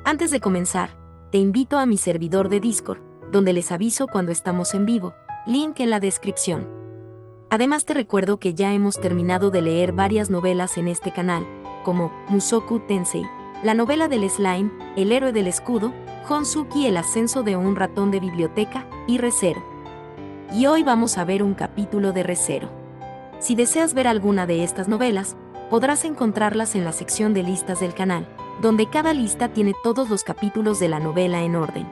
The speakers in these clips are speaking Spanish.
Antes de comenzar, te invito a mi servidor de Discord, donde les aviso cuando estamos en vivo, link en la descripción. Además te recuerdo que ya hemos terminado de leer varias novelas en este canal, como Mushoku Tensei, la novela del slime, El héroe del escudo, Honsuki, el ascenso de un ratón de biblioteca, y Re:Zero. Y hoy vamos a ver un capítulo de Re:Zero. Si deseas ver alguna de estas novelas, podrás encontrarlas en la sección de listas del canal, donde cada lista tiene todos los capítulos de la novela en orden.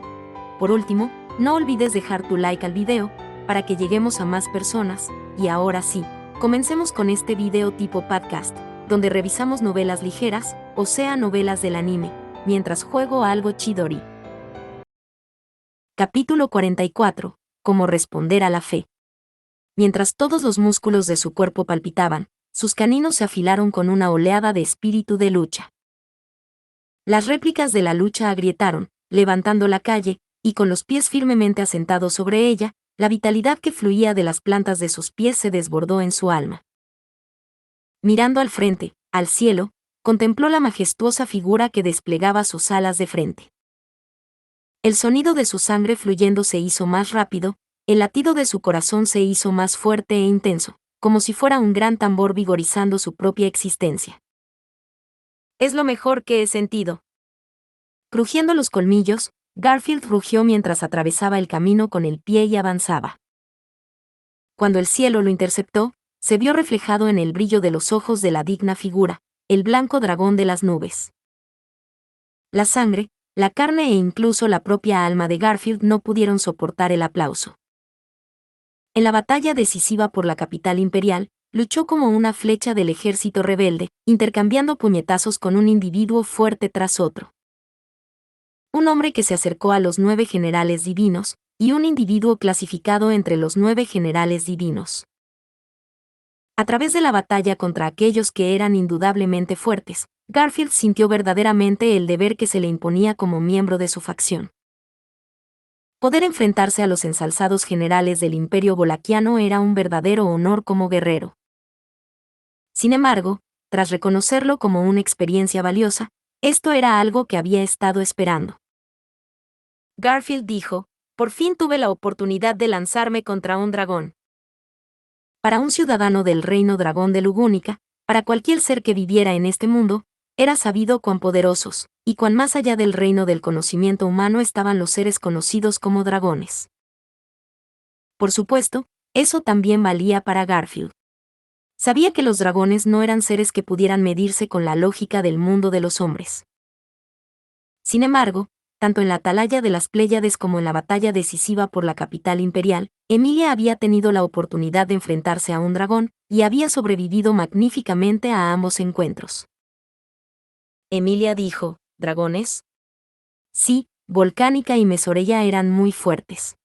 Por último, no olvides dejar tu like al video, para que lleguemos a más personas, y ahora sí, comencemos con este video tipo podcast, donde revisamos novelas ligeras, o sea novelas del anime, mientras juego a algo chidori. Capítulo 44. Cómo responder a la fe. Mientras todos los músculos de su cuerpo palpitaban, sus caninos se afilaron con una oleada de espíritu de lucha. Las réplicas de la lucha agrietaron, levantando la calle, y con los pies firmemente asentados sobre ella, la vitalidad que fluía de las plantas de sus pies se desbordó en su alma. Mirando al frente, al cielo, contempló la majestuosa figura que desplegaba sus alas de frente. El sonido de su sangre fluyendo se hizo más rápido, el latido de su corazón se hizo más fuerte e intenso, como si fuera un gran tambor vigorizando su propia existencia. Es lo mejor que he sentido. Crujiendo los colmillos, Garfield rugió mientras atravesaba el camino con el pie y avanzaba. Cuando el cielo lo interceptó, se vio reflejado en el brillo de los ojos de la digna figura, el blanco dragón de las nubes. La sangre, la carne e incluso la propia alma de Garfield no pudieron soportar el aplauso. En la batalla decisiva por la capital imperial, luchó como una flecha del ejército rebelde, intercambiando puñetazos con un individuo fuerte tras otro. Un hombre que se acercó a los 9 generales divinos, y un individuo clasificado entre los 9 generales divinos. A través de la batalla contra aquellos que eran indudablemente fuertes, Garfield sintió verdaderamente el deber que se le imponía como miembro de su facción. Poder enfrentarse a los ensalzados generales del Imperio Bolaquiano era un verdadero honor como guerrero. Sin embargo, tras reconocerlo como una experiencia valiosa, esto era algo que había estado esperando. Garfield dijo, por fin tuve la oportunidad de lanzarme contra un dragón. Para un ciudadano del reino dragón de Lugúnica, para cualquier ser que viviera en este mundo, era sabido cuán poderosos, y cuán más allá del reino del conocimiento humano estaban los seres conocidos como dragones. Por supuesto, eso también valía para Garfield. Sabía que los dragones no eran seres que pudieran medirse con la lógica del mundo de los hombres. Sin embargo, tanto en la atalaya de las Pléyades como en la batalla decisiva por la capital imperial, Emilia había tenido la oportunidad de enfrentarse a un dragón, y había sobrevivido magníficamente a ambos encuentros. Emilia dijo, ¿dragones? Sí, Volcánica y Mesoreya eran muy fuertes.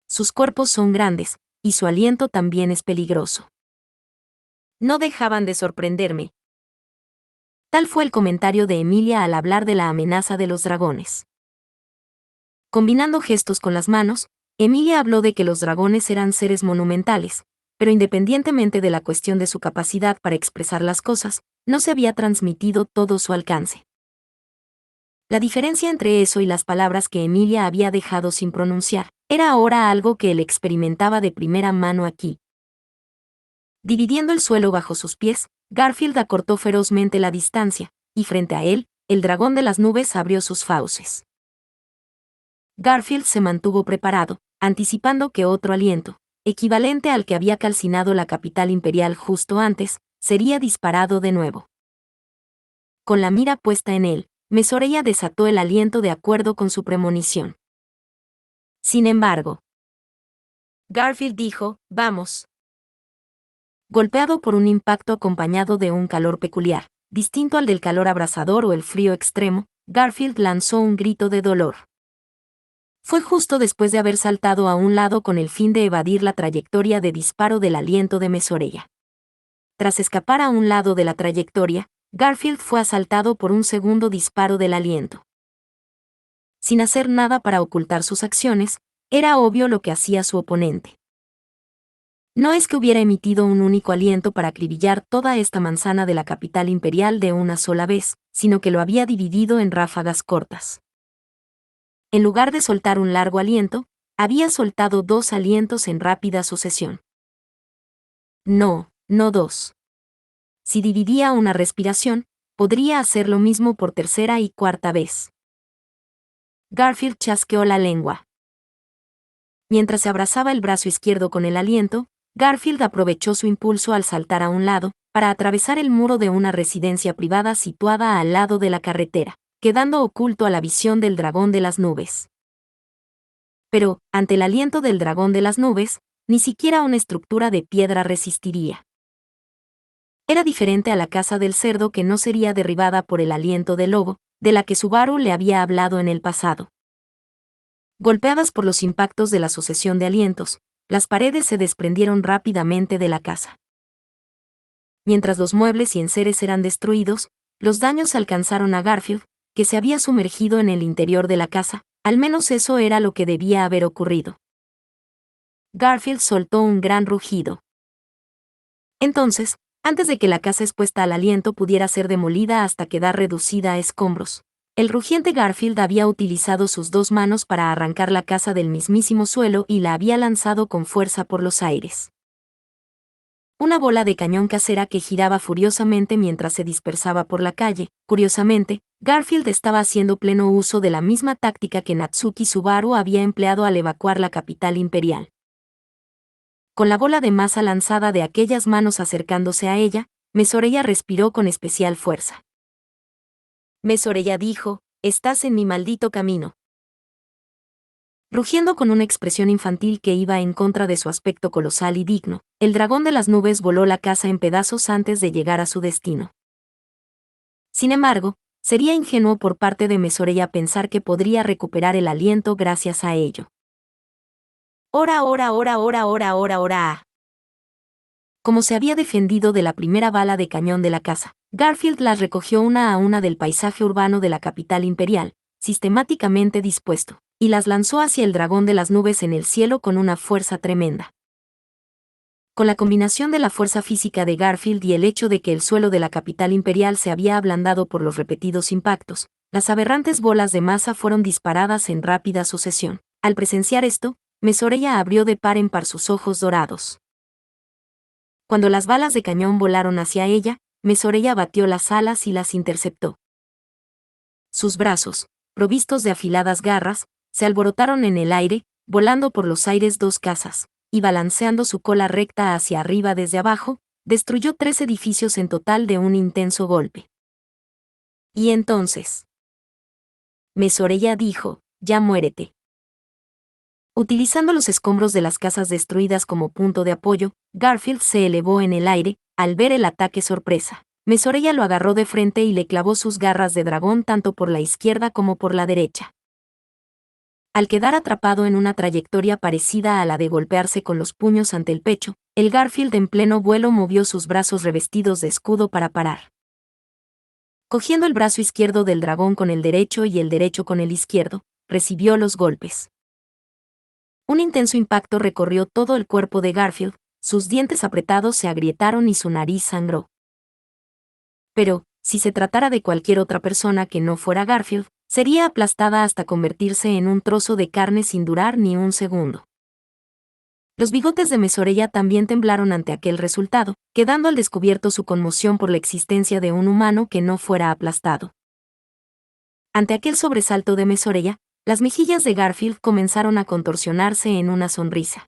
Sus cuerpos son grandes, y su aliento también es peligroso. No dejaban de sorprenderme. Tal fue el comentario de Emilia al hablar de la amenaza de los dragones. Combinando gestos con las manos, Emilia habló de que los dragones eran seres monumentales, pero independientemente de la cuestión de su capacidad para expresar las cosas, no se había transmitido todo su alcance. La diferencia entre eso y las palabras que Emilia había dejado sin pronunciar, era ahora algo que él experimentaba de primera mano aquí. Dividiendo el suelo bajo sus pies, Garfield acortó ferozmente la distancia, y frente a él, el dragón de las nubes abrió sus fauces. Garfield se mantuvo preparado, anticipando que otro aliento, equivalente al que había calcinado la capital imperial justo antes, sería disparado de nuevo. Con la mira puesta en él, Mesoreya desató el aliento de acuerdo con su premonición. Sin embargo, Garfield dijo, vamos. Golpeado por un impacto acompañado de un calor peculiar, distinto al del calor abrasador o el frío extremo, Garfield lanzó un grito de dolor. Fue justo después de haber saltado a un lado con el fin de evadir la trayectoria de disparo del aliento de Mesoreya. Tras escapar a un lado de la trayectoria, Garfield fue asaltado por un segundo disparo del aliento. Sin hacer nada para ocultar sus acciones, era obvio lo que hacía su oponente. No es que hubiera emitido un único aliento para acribillar toda esta manzana de la capital imperial de una sola vez, sino que lo había dividido en ráfagas cortas. En lugar de soltar un largo aliento, había soltado 2 alientos en rápida sucesión. No, no 2. Si dividía una respiración, podría hacer lo mismo por tercera y cuarta vez. Garfield chasqueó la lengua. Mientras se abrazaba el brazo izquierdo con el aliento, Garfield aprovechó su impulso al saltar a un lado, para atravesar el muro de una residencia privada situada al lado de la carretera, quedando oculto a la visión del dragón de las nubes. Pero, ante el aliento del dragón de las nubes, ni siquiera una estructura de piedra resistiría. Era diferente a la casa del cerdo que no sería derribada por el aliento del lobo, de la que Subaru le había hablado en el pasado. Golpeadas por los impactos de la sucesión de alientos, las paredes se desprendieron rápidamente de la casa. Mientras los muebles y enseres eran destruidos, los daños alcanzaron a Garfield, que se había sumergido en el interior de la casa, al menos eso era lo que debía haber ocurrido. Garfield soltó un gran rugido. Entonces, antes de que la casa expuesta al aliento pudiera ser demolida hasta quedar reducida a escombros, el rugiente Garfield había utilizado sus 2 manos para arrancar la casa del mismísimo suelo y la había lanzado con fuerza por los aires. Una bola de cañón casera que giraba furiosamente mientras se dispersaba por la calle. Curiosamente, Garfield estaba haciendo pleno uso de la misma táctica que Natsuki Subaru había empleado al evacuar la capital imperial. Con la bola de masa lanzada de aquellas manos acercándose a ella, Mesoreya respiró con especial fuerza. Mesoreya dijo, «Estás en mi maldito camino». Rugiendo con una expresión infantil que iba en contra de su aspecto colosal y digno, el dragón de las nubes voló la casa en pedazos antes de llegar a su destino. Sin embargo, sería ingenuo por parte de Mesoreya pensar que podría recuperar el aliento gracias a ello. ¡Ora, ora, ora, ora, ora, ora, ora! Como se había defendido de la primera bala de cañón de la casa, Garfield las recogió una a una del paisaje urbano de la capital imperial, sistemáticamente dispuesto, y las lanzó hacia el dragón de las nubes en el cielo con una fuerza tremenda. Con la combinación de la fuerza física de Garfield y el hecho de que el suelo de la capital imperial se había ablandado por los repetidos impactos, las aberrantes bolas de masa fueron disparadas en rápida sucesión. Al presenciar esto, Mesoreya abrió de par en par sus ojos dorados. Cuando las balas de cañón volaron hacia ella, Mesoreya batió las alas y las interceptó. Sus brazos, provistos de afiladas garras, se alborotaron en el aire, volando por los aires 2 casas, y balanceando su cola recta hacia arriba desde abajo, destruyó 3 edificios en total de un intenso golpe. Y entonces, Mesoreya dijo, «Ya muérete». Utilizando los escombros de las casas destruidas como punto de apoyo, Garfield se elevó en el aire, al ver el ataque sorpresa. Mesoreya lo agarró de frente y le clavó sus garras de dragón tanto por la izquierda como por la derecha. Al quedar atrapado en una trayectoria parecida a la de golpearse con los puños ante el pecho, el Garfield en pleno vuelo movió sus brazos revestidos de escudo para parar. Cogiendo el brazo izquierdo del dragón con el derecho y el derecho con el izquierdo, recibió los golpes. Un intenso impacto recorrió todo el cuerpo de Garfield, sus dientes apretados se agrietaron y su nariz sangró. Pero, si se tratara de cualquier otra persona que no fuera Garfield, sería aplastada hasta convertirse en un trozo de carne sin durar ni un segundo. Los bigotes de Mesoreya también temblaron ante aquel resultado, quedando al descubierto su conmoción por la existencia de un humano que no fuera aplastado. Ante aquel sobresalto de Mesoreya, las mejillas de Garfield comenzaron a contorsionarse en una sonrisa.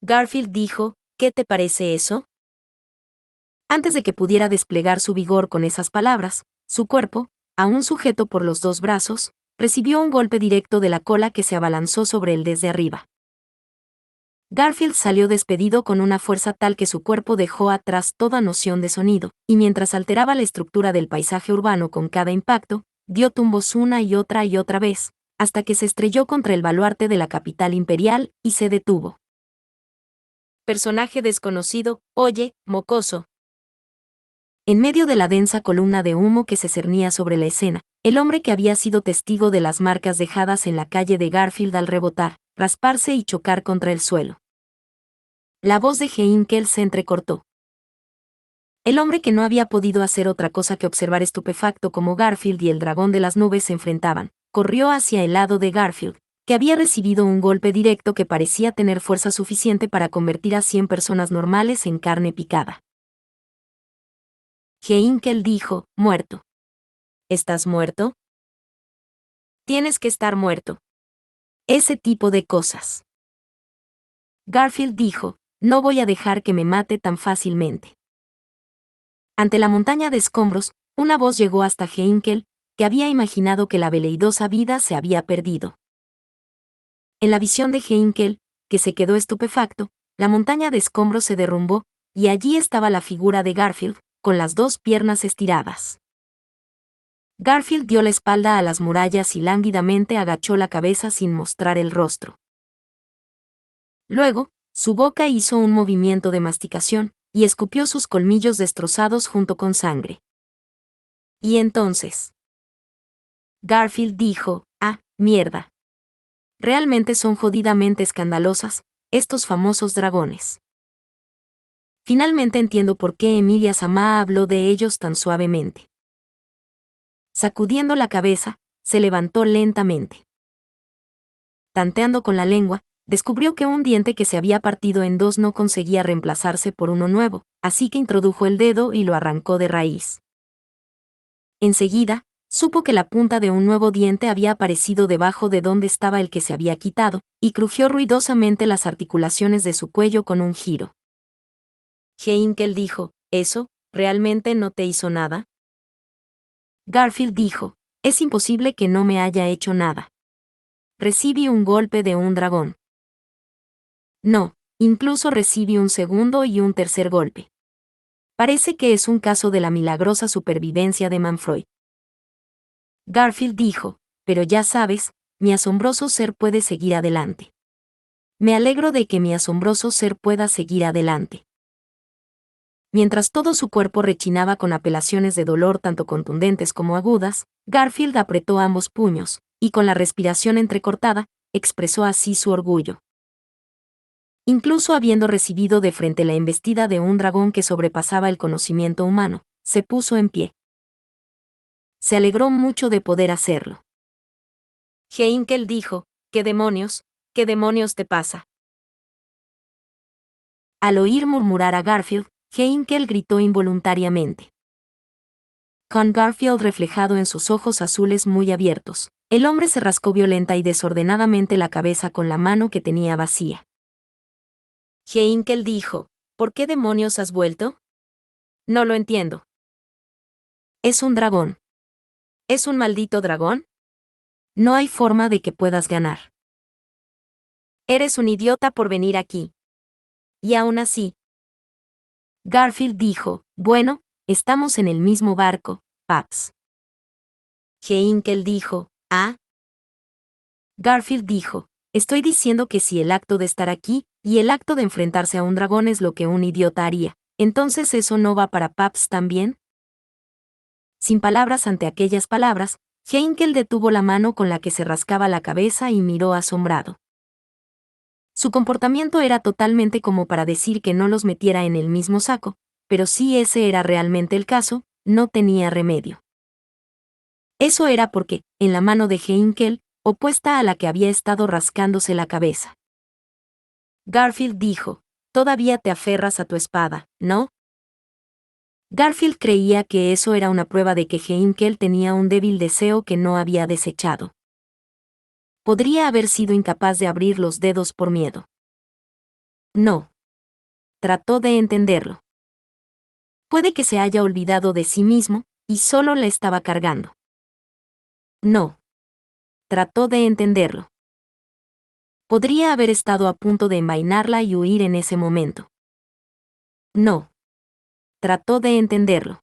Garfield dijo, «¿Qué te parece eso?». Antes de que pudiera desplegar su vigor con esas palabras, su cuerpo, aún sujeto por los 2 brazos, recibió un golpe directo de la cola que se abalanzó sobre él desde arriba. Garfield salió despedido con una fuerza tal que su cuerpo dejó atrás toda noción de sonido, y mientras alteraba la estructura del paisaje urbano con cada impacto, dio tumbos una y otra vez, hasta que se estrelló contra el baluarte de la capital imperial y se detuvo. Personaje desconocido, oye, mocoso. En medio de la densa columna de humo que se cernía sobre la escena, el hombre que había sido testigo de las marcas dejadas en la calle de Garfield al rebotar, rasparse y chocar contra el suelo. La voz de Heinkel se entrecortó. El hombre, que no había podido hacer otra cosa que observar estupefacto como Garfield y el dragón de las nubes se enfrentaban, corrió hacia el lado de Garfield, que había recibido un golpe directo que parecía tener fuerza suficiente para convertir a 100 personas normales en carne picada. Heinkel dijo: «Muerto». «¿Estás muerto?» «Tienes que estar muerto». «Ese tipo de cosas». Garfield dijo: «No voy a dejar que me mate tan fácilmente». Ante la montaña de escombros, una voz llegó hasta Heinkel, que había imaginado que la veleidosa vida se había perdido. En la visión de Heinkel, que se quedó estupefacto, la montaña de escombros se derrumbó, y allí estaba la figura de Garfield, con las 2 piernas estiradas. Garfield dio la espalda a las murallas y lánguidamente agachó la cabeza sin mostrar el rostro. Luego, su boca hizo un movimiento de masticación, y escupió sus colmillos destrozados junto con sangre. Y entonces, Garfield dijo: «Ah, mierda. Realmente son jodidamente escandalosas, estos famosos dragones. Finalmente entiendo por qué Emilia Samá habló de ellos tan suavemente». Sacudiendo la cabeza, se levantó lentamente. Tanteando con la lengua, descubrió que un diente que se había partido en 2 no conseguía reemplazarse por uno nuevo, así que introdujo el dedo y lo arrancó de raíz. Enseguida, supo que la punta de un nuevo diente había aparecido debajo de donde estaba el que se había quitado, y crujió ruidosamente las articulaciones de su cuello con un giro. Heinkel dijo: «¿Eso, realmente no te hizo nada?» Garfield dijo: «Es imposible que no me haya hecho nada. Recibí un golpe de un dragón. No, incluso recibí un segundo y un tercer golpe. Parece que es un caso de la milagrosa supervivencia de Manfroy». Garfield dijo: «Pero ya sabes, mi asombroso ser puede seguir adelante. Me alegro de que mi asombroso ser pueda seguir adelante». Mientras todo su cuerpo rechinaba con apelaciones de dolor tanto contundentes como agudas, Garfield apretó ambos puños, y con la respiración entrecortada, expresó así su orgullo. Incluso habiendo recibido de frente la embestida de un dragón que sobrepasaba el conocimiento humano, se puso en pie. Se alegró mucho de poder hacerlo. Heinkel dijo: qué demonios te pasa?» Al oír murmurar a Garfield, Heinkel gritó involuntariamente. Con Garfield reflejado en sus ojos azules muy abiertos, el hombre se rascó violenta y desordenadamente la cabeza con la mano que tenía vacía. Heinkel dijo: «¿Por qué demonios has vuelto? No lo entiendo». «Es un dragón». «¿Es un maldito dragón? No hay forma de que puedas ganar. Eres un idiota por venir aquí. Y aún así». Garfield dijo: «Bueno, estamos en el mismo barco, Paps». Heinkel dijo: «¿Ah?» Garfield dijo: «Estoy diciendo que si el acto de estar aquí, y el acto de enfrentarse a un dragón es lo que un idiota haría, entonces ¿eso no va para Paps también?». Sin palabras ante aquellas palabras, Heinkel detuvo la mano con la que se rascaba la cabeza y miró asombrado. Su comportamiento era totalmente como para decir que no los metiera en el mismo saco, pero si ese era realmente el caso, no tenía remedio. Eso era porque, en la mano de Heinkel, opuesta a la que había estado rascándose la cabeza. Garfield dijo: «Todavía te aferras a tu espada, ¿no?». Garfield creía que eso era una prueba de que Heinkel tenía un débil deseo que no había desechado. Podría haber sido incapaz de abrir los dedos por miedo. No. Trató de entenderlo. Puede que se haya olvidado de sí mismo, y solo la estaba cargando. No. Trató de entenderlo. Podría haber estado a punto de envainarla y huir en ese momento. No. Trató de entenderlo.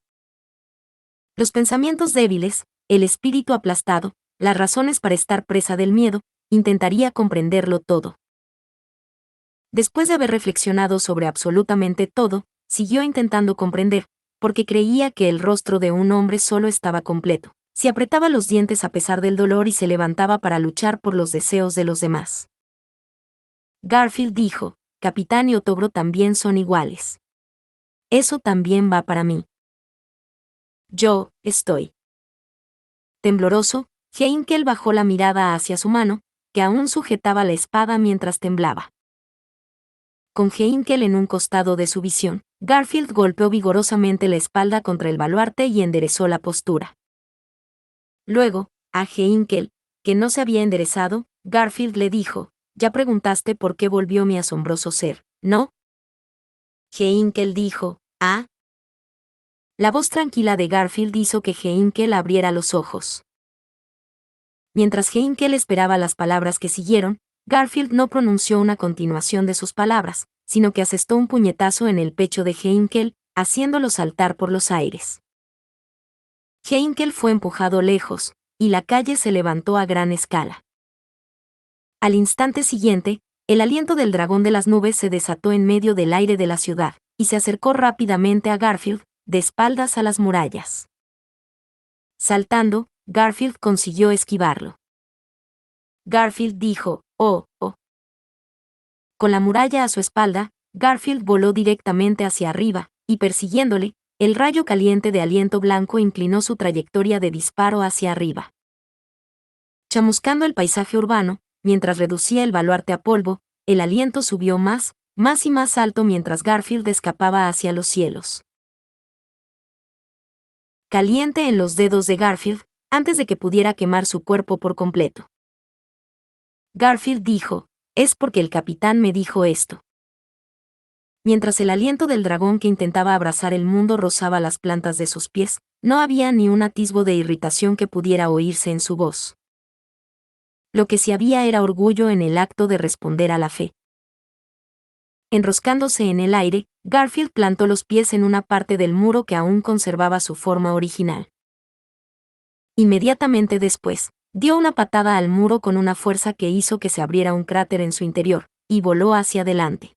Los pensamientos débiles, el espíritu aplastado, las razones para estar presa del miedo, intentaría comprenderlo todo. Después de haber reflexionado sobre absolutamente todo, siguió intentando comprender, porque creía que el rostro de un hombre solo estaba completo, si apretaba los dientes a pesar del dolor y se levantaba para luchar por los deseos de los demás. Garfield dijo: Capitán y Otogro también son iguales. Eso también va para mí. Yo, estoy. Tembloroso, Heinkel bajó la mirada hacia su mano, que aún sujetaba la espada mientras temblaba. Con Heinkel en un costado de su visión, Garfield golpeó vigorosamente la espalda contra el baluarte y enderezó la postura. Luego, a Heinkel, que no se había enderezado, Garfield le dijo: «Ya preguntaste por qué volvió mi asombroso ser, ¿no?» Heinkel dijo: «Ah». La voz tranquila de Garfield hizo que Heinkel abriera los ojos. Mientras Heinkel esperaba las palabras que siguieron, Garfield no pronunció una continuación de sus palabras, sino que asestó un puñetazo en el pecho de Heinkel, haciéndolo saltar por los aires. Heinkel fue empujado lejos, y la calle se levantó a gran escala. Al instante siguiente, el aliento del dragón de las nubes se desató en medio del aire de la ciudad, y se acercó rápidamente a Garfield, de espaldas a las murallas. Saltando, Garfield consiguió esquivarlo. Garfield dijo: «Oh, oh». Con la muralla a su espalda, Garfield voló directamente hacia arriba, y persiguiéndole, el rayo caliente de aliento blanco inclinó su trayectoria de disparo hacia arriba. Chamuscando el paisaje urbano, mientras reducía el baluarte a polvo, el aliento subió más y más alto mientras Garfield escapaba hacia los cielos. Caliente en los dedos de Garfield, antes de que pudiera quemar su cuerpo por completo. Garfield dijo: «Es porque el capitán me dijo esto». Mientras el aliento del dragón que intentaba abrazar el mundo rozaba las plantas de sus pies, no había ni un atisbo de irritación que pudiera oírse en su voz. Lo que sí había era orgullo en el acto de responder a la fe. Enroscándose en el aire, Garfield plantó los pies en una parte del muro que aún conservaba su forma original. Inmediatamente después, dio una patada al muro con una fuerza que hizo que se abriera un cráter en su interior, y voló hacia adelante.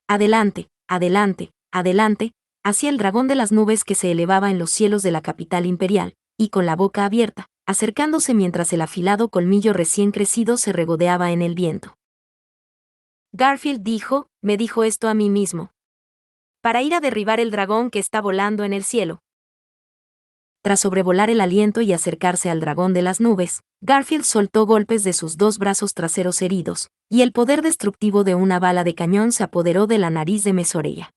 Adelante, adelante, adelante, hacia el dragón de las nubes que se elevaba en los cielos de la capital imperial, y con la boca abierta, acercándose mientras el afilado colmillo recién crecido se regodeaba en el viento. Garfield dijo: «Me dijo esto a mí mismo. Para ir a derribar el dragón que está volando en el cielo». Tras sobrevolar el aliento y acercarse al dragón de las nubes, Garfield soltó golpes de sus dos brazos traseros heridos, y el poder destructivo de una bala de cañón se apoderó de la nariz de Mesoreya.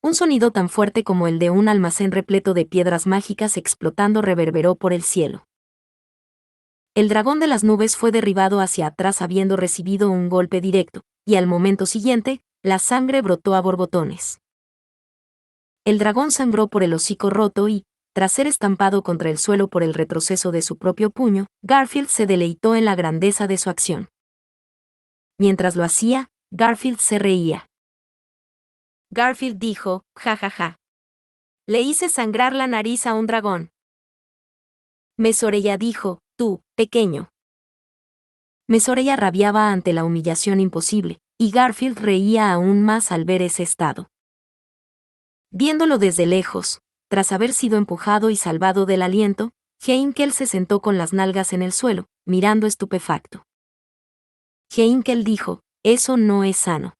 Un sonido tan fuerte como el de un almacén repleto de piedras mágicas explotando reverberó por el cielo. El dragón de las nubes fue derribado hacia atrás habiendo recibido un golpe directo, y al momento siguiente, la sangre brotó a borbotones. El dragón sangró por el hocico roto y, tras ser estampado contra el suelo por el retroceso de su propio puño, Garfield se deleitó en la grandeza de su acción. Mientras lo hacía, Garfield se reía. Garfield dijo: «Ja ja ja. Le hice sangrar la nariz a un dragón». Mesoreya dijo: «Tú, pequeño». Mesoreya rabiaba ante la humillación imposible, y Garfield reía aún más al ver ese estado. Viéndolo desde lejos, tras haber sido empujado y salvado del aliento, Heinkel se sentó con las nalgas en el suelo, mirando estupefacto. Heinkel dijo: «Eso no es sano».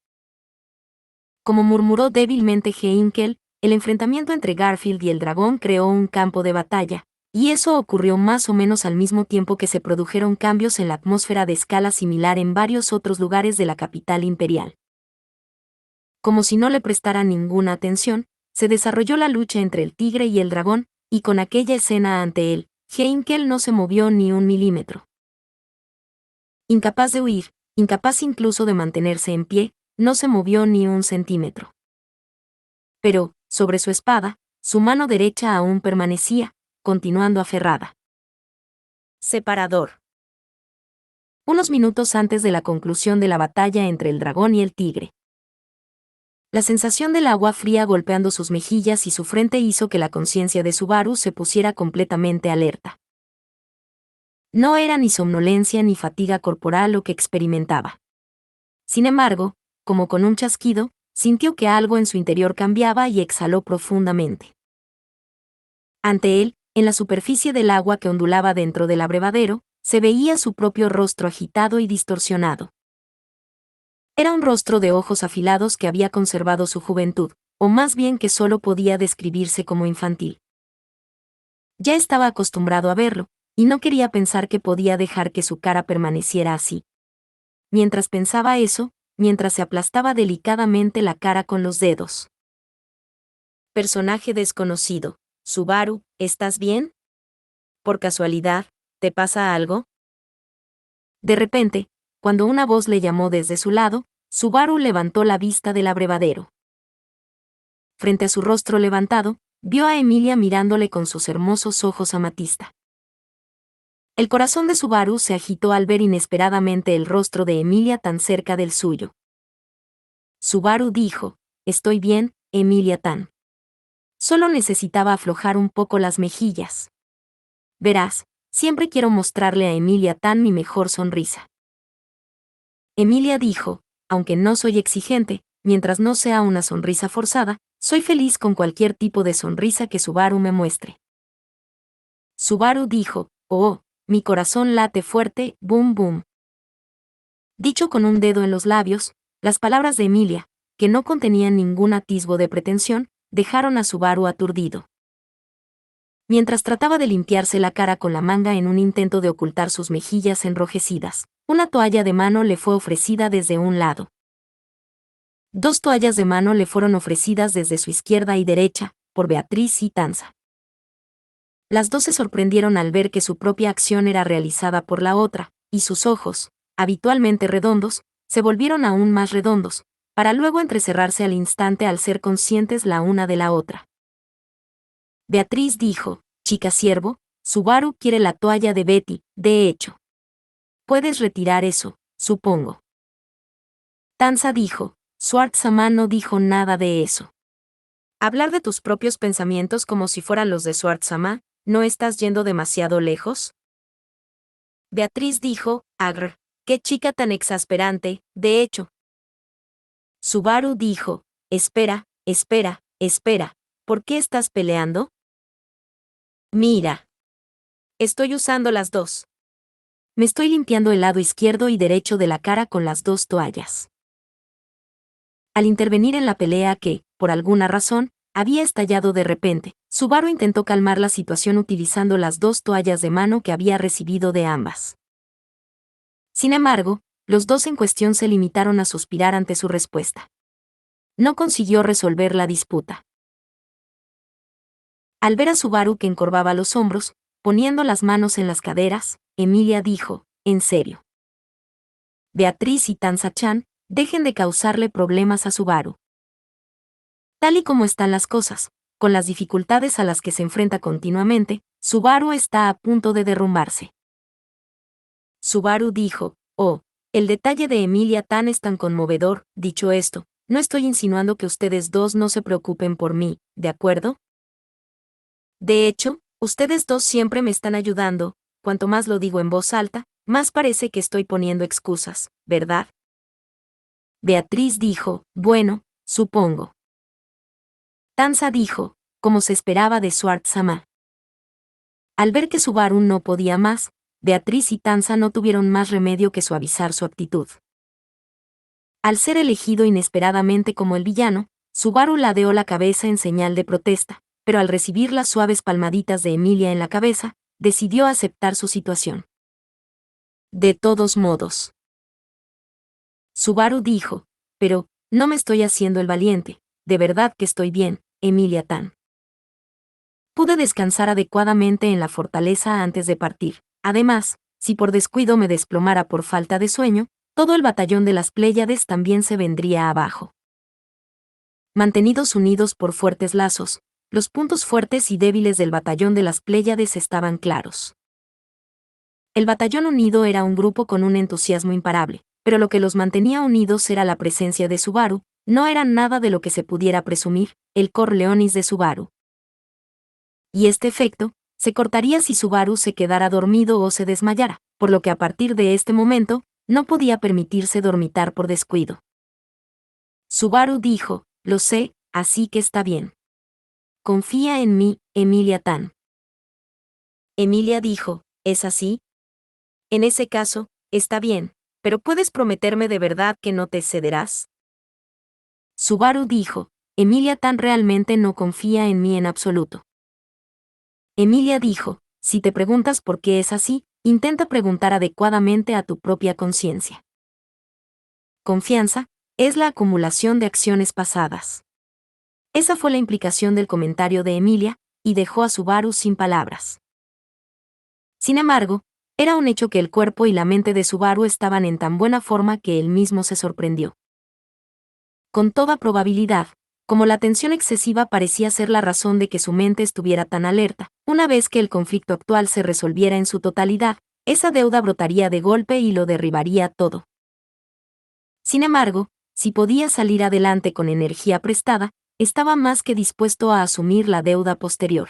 Como murmuró débilmente Heinkel, el enfrentamiento entre Garfield y el dragón creó un campo de batalla, y eso ocurrió más o menos al mismo tiempo que se produjeron cambios en la atmósfera de escala similar en varios otros lugares de la capital imperial. Como si no le prestara ninguna atención, se desarrolló la lucha entre el tigre y el dragón, y con aquella escena ante él, Heinkel no se movió ni un milímetro. Incapaz de huir, incapaz incluso de mantenerse en pie, no se movió ni un centímetro. Pero, sobre su espada, su mano derecha aún permanecía, continuando aferrada. Separador. Unos minutos antes de la conclusión de la batalla entre el dragón y el tigre. La sensación del agua fría golpeando sus mejillas y su frente hizo que la conciencia de Subaru se pusiera completamente alerta. No era ni somnolencia ni fatiga corporal lo que experimentaba. Sin embargo, como con un chasquido, sintió que algo en su interior cambiaba y exhaló profundamente. Ante él, en la superficie del agua que ondulaba dentro del abrevadero, se veía su propio rostro agitado y distorsionado. Era un rostro de ojos afilados que había conservado su juventud, o más bien que solo podía describirse como infantil. Ya estaba acostumbrado a verlo, y no quería pensar que podía dejar que su cara permaneciera así. Mientras pensaba eso, mientras se aplastaba delicadamente la cara con los dedos. Personaje desconocido. Subaru, ¿estás bien? ¿Por casualidad, te pasa algo? De repente, cuando una voz le llamó desde su lado, Subaru levantó la vista del abrevadero. Frente a su rostro levantado, vio a Emilia mirándole con sus hermosos ojos amatista. El corazón de Subaru se agitó al ver inesperadamente el rostro de Emilia tan cerca del suyo. Subaru dijo, «Estoy bien, Emilia-tan. Solo necesitaba aflojar un poco las mejillas. Verás, siempre quiero mostrarle a Emilia-tan mi mejor sonrisa». Emilia dijo, «Aunque no soy exigente, mientras no sea una sonrisa forzada, soy feliz con cualquier tipo de sonrisa que Subaru me muestre». Subaru dijo, «Oh, mi corazón late fuerte, boom boom». Dicho con un dedo en los labios, las palabras de Emilia, que no contenían ningún atisbo de pretensión, dejaron a Subaru aturdido. Mientras trataba de limpiarse la cara con la manga en un intento de ocultar sus mejillas enrojecidas, una toalla de mano le fue ofrecida desde un lado. Dos toallas de mano le fueron ofrecidas desde su izquierda y derecha, por Beatriz y Tanza. Las dos se sorprendieron al ver que su propia acción era realizada por la otra, y sus ojos, habitualmente redondos, se volvieron aún más redondos, para luego entrecerrarse al instante al ser conscientes la una de la otra. Beatriz dijo, «Chica siervo, Subaru quiere la toalla de Betty, de hecho. Puedes retirar eso, supongo». Tanza dijo, «Schwartz-sama no dijo nada de eso. Hablar de tus propios pensamientos como si fueran los de Schwartz-sama, ¿no estás yendo demasiado lejos?» Beatriz dijo, «Agr, qué chica tan exasperante, de hecho». Subaru dijo, «Espera, espera, espera, ¿por qué estás peleando?» «Mira. Estoy usando las dos. Me estoy limpiando el lado izquierdo y derecho de la cara con las dos toallas». Al intervenir en la pelea que, por alguna razón, había estallado de repente, Subaru intentó calmar la situación utilizando las dos toallas de mano que había recibido de ambas. Sin embargo, los dos en cuestión se limitaron a suspirar ante su respuesta. No consiguió resolver la disputa. Al ver a Subaru que encorvaba los hombros, poniendo las manos en las caderas, Emilia dijo, «¿En serio? Beatriz y Tanza-chan, dejen de causarle problemas a Subaru. Tal y como están las cosas, con las dificultades a las que se enfrenta continuamente, Subaru está a punto de derrumbarse». Subaru dijo, «Oh, el detalle de Emilia-tan es tan conmovedor, dicho esto, no estoy insinuando que ustedes dos no se preocupen por mí, ¿de acuerdo? De hecho, ustedes dos siempre me están ayudando, cuanto más lo digo en voz alta, más parece que estoy poniendo excusas, ¿verdad?» Beatriz dijo, «Bueno, supongo». Tanza dijo, como se esperaba de Schwartz-sama. Al ver que Subaru no podía más, Beatriz y Tanza no tuvieron más remedio que suavizar su actitud. Al ser elegido inesperadamente como el villano, Subaru ladeó la cabeza en señal de protesta, pero al recibir las suaves palmaditas de Emilia en la cabeza, decidió aceptar su situación. «De todos modos». Subaru dijo, «Pero, no me estoy haciendo el valiente, de verdad que estoy bien, Emilia-tan. Pude descansar adecuadamente en la fortaleza antes de partir. Además, si por descuido me desplomara por falta de sueño, todo el batallón de las Pléyades también se vendría abajo». Mantenidos unidos por fuertes lazos, los puntos fuertes y débiles del batallón de las Pléyades estaban claros. El batallón unido era un grupo con un entusiasmo imparable, pero lo que los mantenía unidos era la presencia de Subaru, no era nada de lo que se pudiera presumir, el Corleonis de Subaru. Y este efecto se cortaría si Subaru se quedara dormido o se desmayara, por lo que a partir de este momento, no podía permitirse dormitar por descuido. Subaru dijo, «Lo sé, así que está bien. Confía en mí, Emilia-tan». Emilia dijo, «¿Es así? En ese caso, está bien, pero ¿puedes prometerme de verdad que no te cederás? Subaru dijo, Emilia Tan realmente no confía en mí en absoluto. Emilia dijo, si te preguntas por qué es así, intenta preguntar adecuadamente a tu propia conciencia. Confianza es la acumulación de acciones pasadas. Esa fue la implicación del comentario de Emilia, y dejó a Subaru sin palabras. Sin embargo, era un hecho que el cuerpo y la mente de Subaru estaban en tan buena forma que él mismo se sorprendió. Con toda probabilidad, como la tensión excesiva parecía ser la razón de que su mente estuviera tan alerta, una vez que el conflicto actual se resolviera en su totalidad, esa deuda brotaría de golpe y lo derribaría todo. Sin embargo, si podía salir adelante con energía prestada, estaba más que dispuesto a asumir la deuda posterior.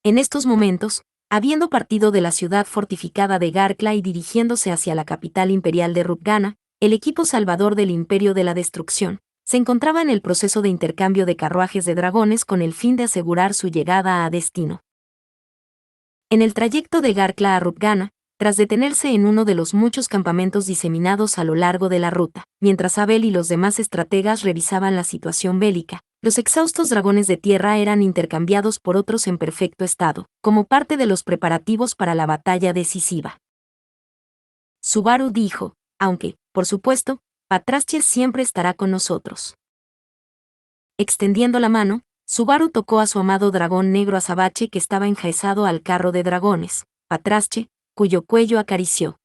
En estos momentos, habiendo partido de la ciudad fortificada de Garkla y dirigiéndose hacia la capital imperial de Rutgana, el equipo salvador del Imperio de la Destrucción se encontraba en el proceso de intercambio de carruajes de dragones con el fin de asegurar su llegada a destino. En el trayecto de Garkla a Rutgana, tras detenerse en uno de los muchos campamentos diseminados a lo largo de la ruta, mientras Abel y los demás estrategas revisaban la situación bélica, los exhaustos dragones de tierra eran intercambiados por otros en perfecto estado, como parte de los preparativos para la batalla decisiva. Subaru dijo, aunque, por supuesto, Patrasche siempre estará con nosotros. Extendiendo la mano, Subaru tocó a su amado dragón negro azabache que estaba enjaezado al carro de dragones, Patrasche, cuyo cuello acarició.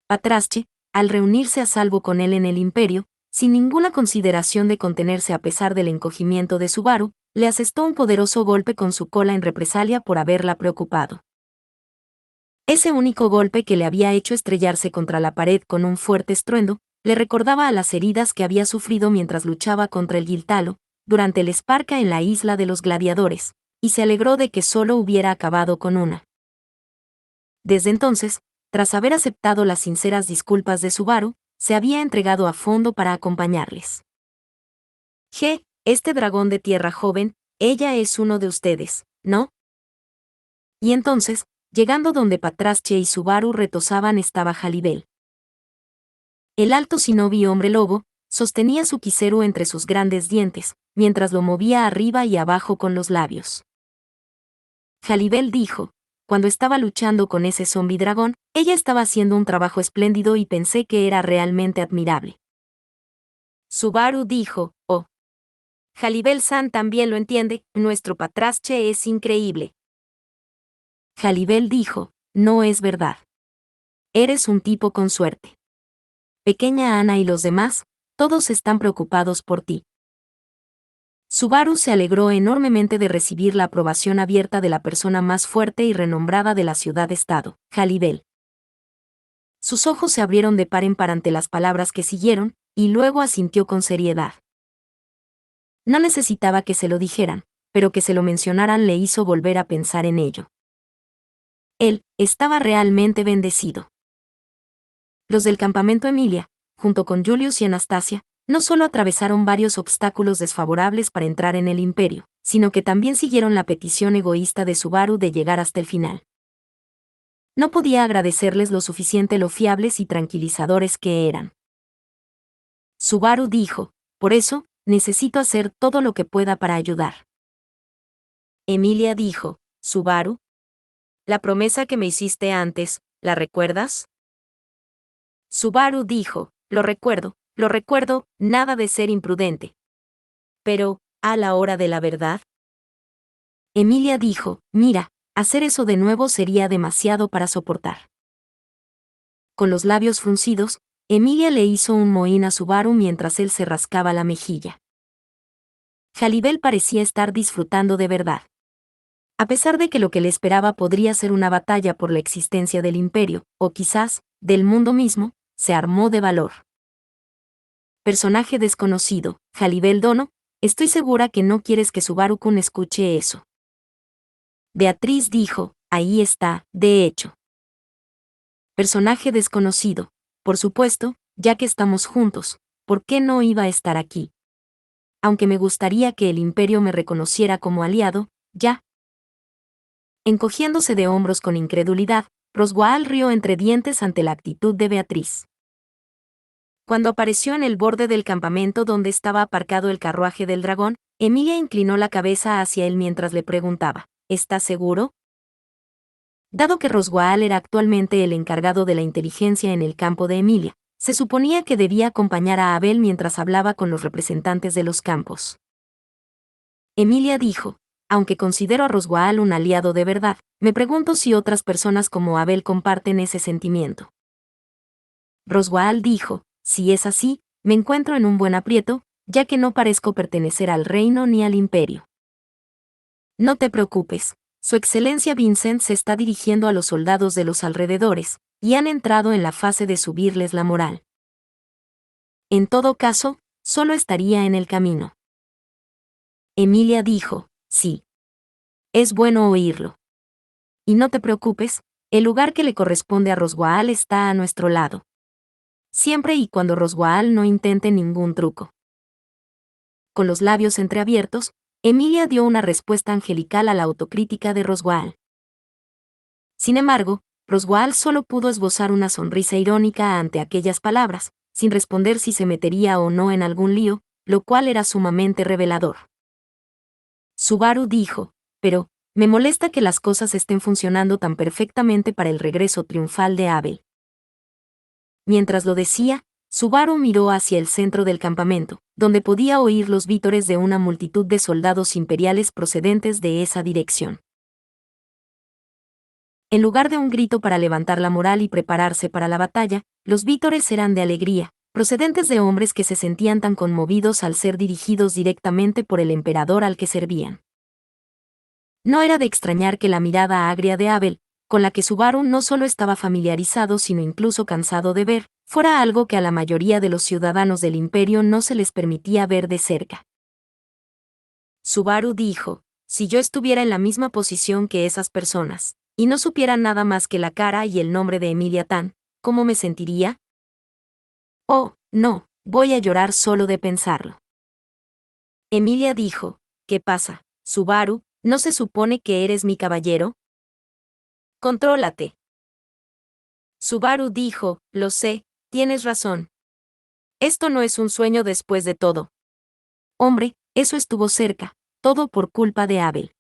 Patrasche, al reunirse a salvo con él en el Imperio, sin ninguna consideración de contenerse a pesar del encogimiento de Subaru, le asestó un poderoso golpe con su cola en represalia por haberla preocupado. Ese único golpe que le había hecho estrellarse contra la pared con un fuerte estruendo, le recordaba a las heridas que había sufrido mientras luchaba contra el Giltalo, durante el Esparca en la isla de los gladiadores, y se alegró de que solo hubiera acabado con una. Desde entonces, tras haber aceptado las sinceras disculpas de Subaru, se había entregado a fondo para acompañarles. Este dragón de tierra joven, ella es uno de ustedes, ¿no? Y entonces, llegando donde Patrasche y Subaru retosaban estaba Jalibel. El alto shinobi hombre lobo, sostenía su Kiseru entre sus grandes dientes, mientras lo movía arriba y abajo con los labios. Jalibel dijo, cuando estaba luchando con ese zombi dragón, ella estaba haciendo un trabajo espléndido y pensé que era realmente admirable. Subaru dijo, oh. Jalibel-san también lo entiende, nuestro Patrasche es increíble. Jalibel dijo, no es verdad. Eres un tipo con suerte. Pequeña Ana y los demás, todos están preocupados por ti. Subaru se alegró enormemente de recibir la aprobación abierta de la persona más fuerte y renombrada de la ciudad-estado, Jalibel. Sus ojos se abrieron de par en par ante las palabras que siguieron, y luego asintió con seriedad. No necesitaba que se lo dijeran, pero que se lo mencionaran le hizo volver a pensar en ello. Él estaba realmente bendecido. Los del campamento Emilia, junto con Julius y Anastasia, no solo atravesaron varios obstáculos desfavorables para entrar en el Imperio, sino que también siguieron la petición egoísta de Subaru de llegar hasta el final. No podía agradecerles lo suficiente lo fiables y tranquilizadores que eran. Subaru dijo, por eso, necesito hacer todo lo que pueda para ayudar. Emilia dijo, Subaru, la promesa que me hiciste antes, ¿la recuerdas? Subaru dijo, lo recuerdo, nada de ser imprudente. Pero, ¿a la hora de la verdad? Emilia dijo, mira, hacer eso de nuevo sería demasiado para soportar. Con los labios fruncidos, Emilia le hizo un mohín a Subaru mientras él se rascaba la mejilla. Jalibel parecía estar disfrutando de verdad. A pesar de que lo que le esperaba podría ser una batalla por la existencia del imperio, o quizás, del mundo mismo, se armó de valor. Personaje desconocido, Jalibel Dono, estoy segura que no quieres que Subaru-kun escuche eso. Beatriz dijo, ahí está, de hecho. Personaje desconocido, por supuesto, ya que estamos juntos, ¿por qué no iba a estar aquí? Aunque me gustaría que el imperio me reconociera como aliado, ya. Encogiéndose de hombros con incredulidad, Roswaal rió entre dientes ante la actitud de Beatriz. Cuando apareció en el borde del campamento donde estaba aparcado el carruaje del dragón, Emilia inclinó la cabeza hacia él mientras le preguntaba, ¿estás seguro? Dado que Roswaal era actualmente el encargado de la inteligencia en el campo de Emilia, se suponía que debía acompañar a Abel mientras hablaba con los representantes de los campos. Emilia dijo, aunque considero a Roswaal un aliado de verdad, me pregunto si otras personas como Abel comparten ese sentimiento. Roswaal dijo, si es así, me encuentro en un buen aprieto, ya que no parezco pertenecer al reino ni al imperio. No te preocupes, Su Excelencia Vincent se está dirigiendo a los soldados de los alrededores, y han entrado en la fase de subirles la moral. En todo caso, solo estaría en el camino. Emilia dijo, sí. Es bueno oírlo. Y no te preocupes, el lugar que le corresponde a Roswaal está a nuestro lado. Siempre y cuando Roswaal no intente ningún truco. Con los labios entreabiertos, Emilia dio una respuesta angelical a la autocrítica de Roswaal. Sin embargo, Roswaal solo pudo esbozar una sonrisa irónica ante aquellas palabras, sin responder si se metería o no en algún lío, lo cual era sumamente revelador. Subaru dijo, pero, me molesta que las cosas estén funcionando tan perfectamente para el regreso triunfal de Abel. Mientras lo decía, Subaru miró hacia el centro del campamento, donde podía oír los vítores de una multitud de soldados imperiales procedentes de esa dirección. En lugar de un grito para levantar la moral y prepararse para la batalla, los vítores eran de alegría, procedentes de hombres que se sentían tan conmovidos al ser dirigidos directamente por el emperador al que servían. No era de extrañar que la mirada agria de Abel, con la que Subaru no solo estaba familiarizado sino incluso cansado de ver, fuera algo que a la mayoría de los ciudadanos del imperio no se les permitía ver de cerca. Subaru dijo, si yo estuviera en la misma posición que esas personas, y no supiera nada más que la cara y el nombre de Emilia Tan, ¿cómo me sentiría? Oh, no, voy a llorar solo de pensarlo. Emilia dijo, ¿qué pasa, Subaru? ¿No se supone que eres mi caballero? Contrólate. Subaru dijo, lo sé, tienes razón. Esto no es un sueño después de todo. Hombre, eso estuvo cerca, todo por culpa de Abel.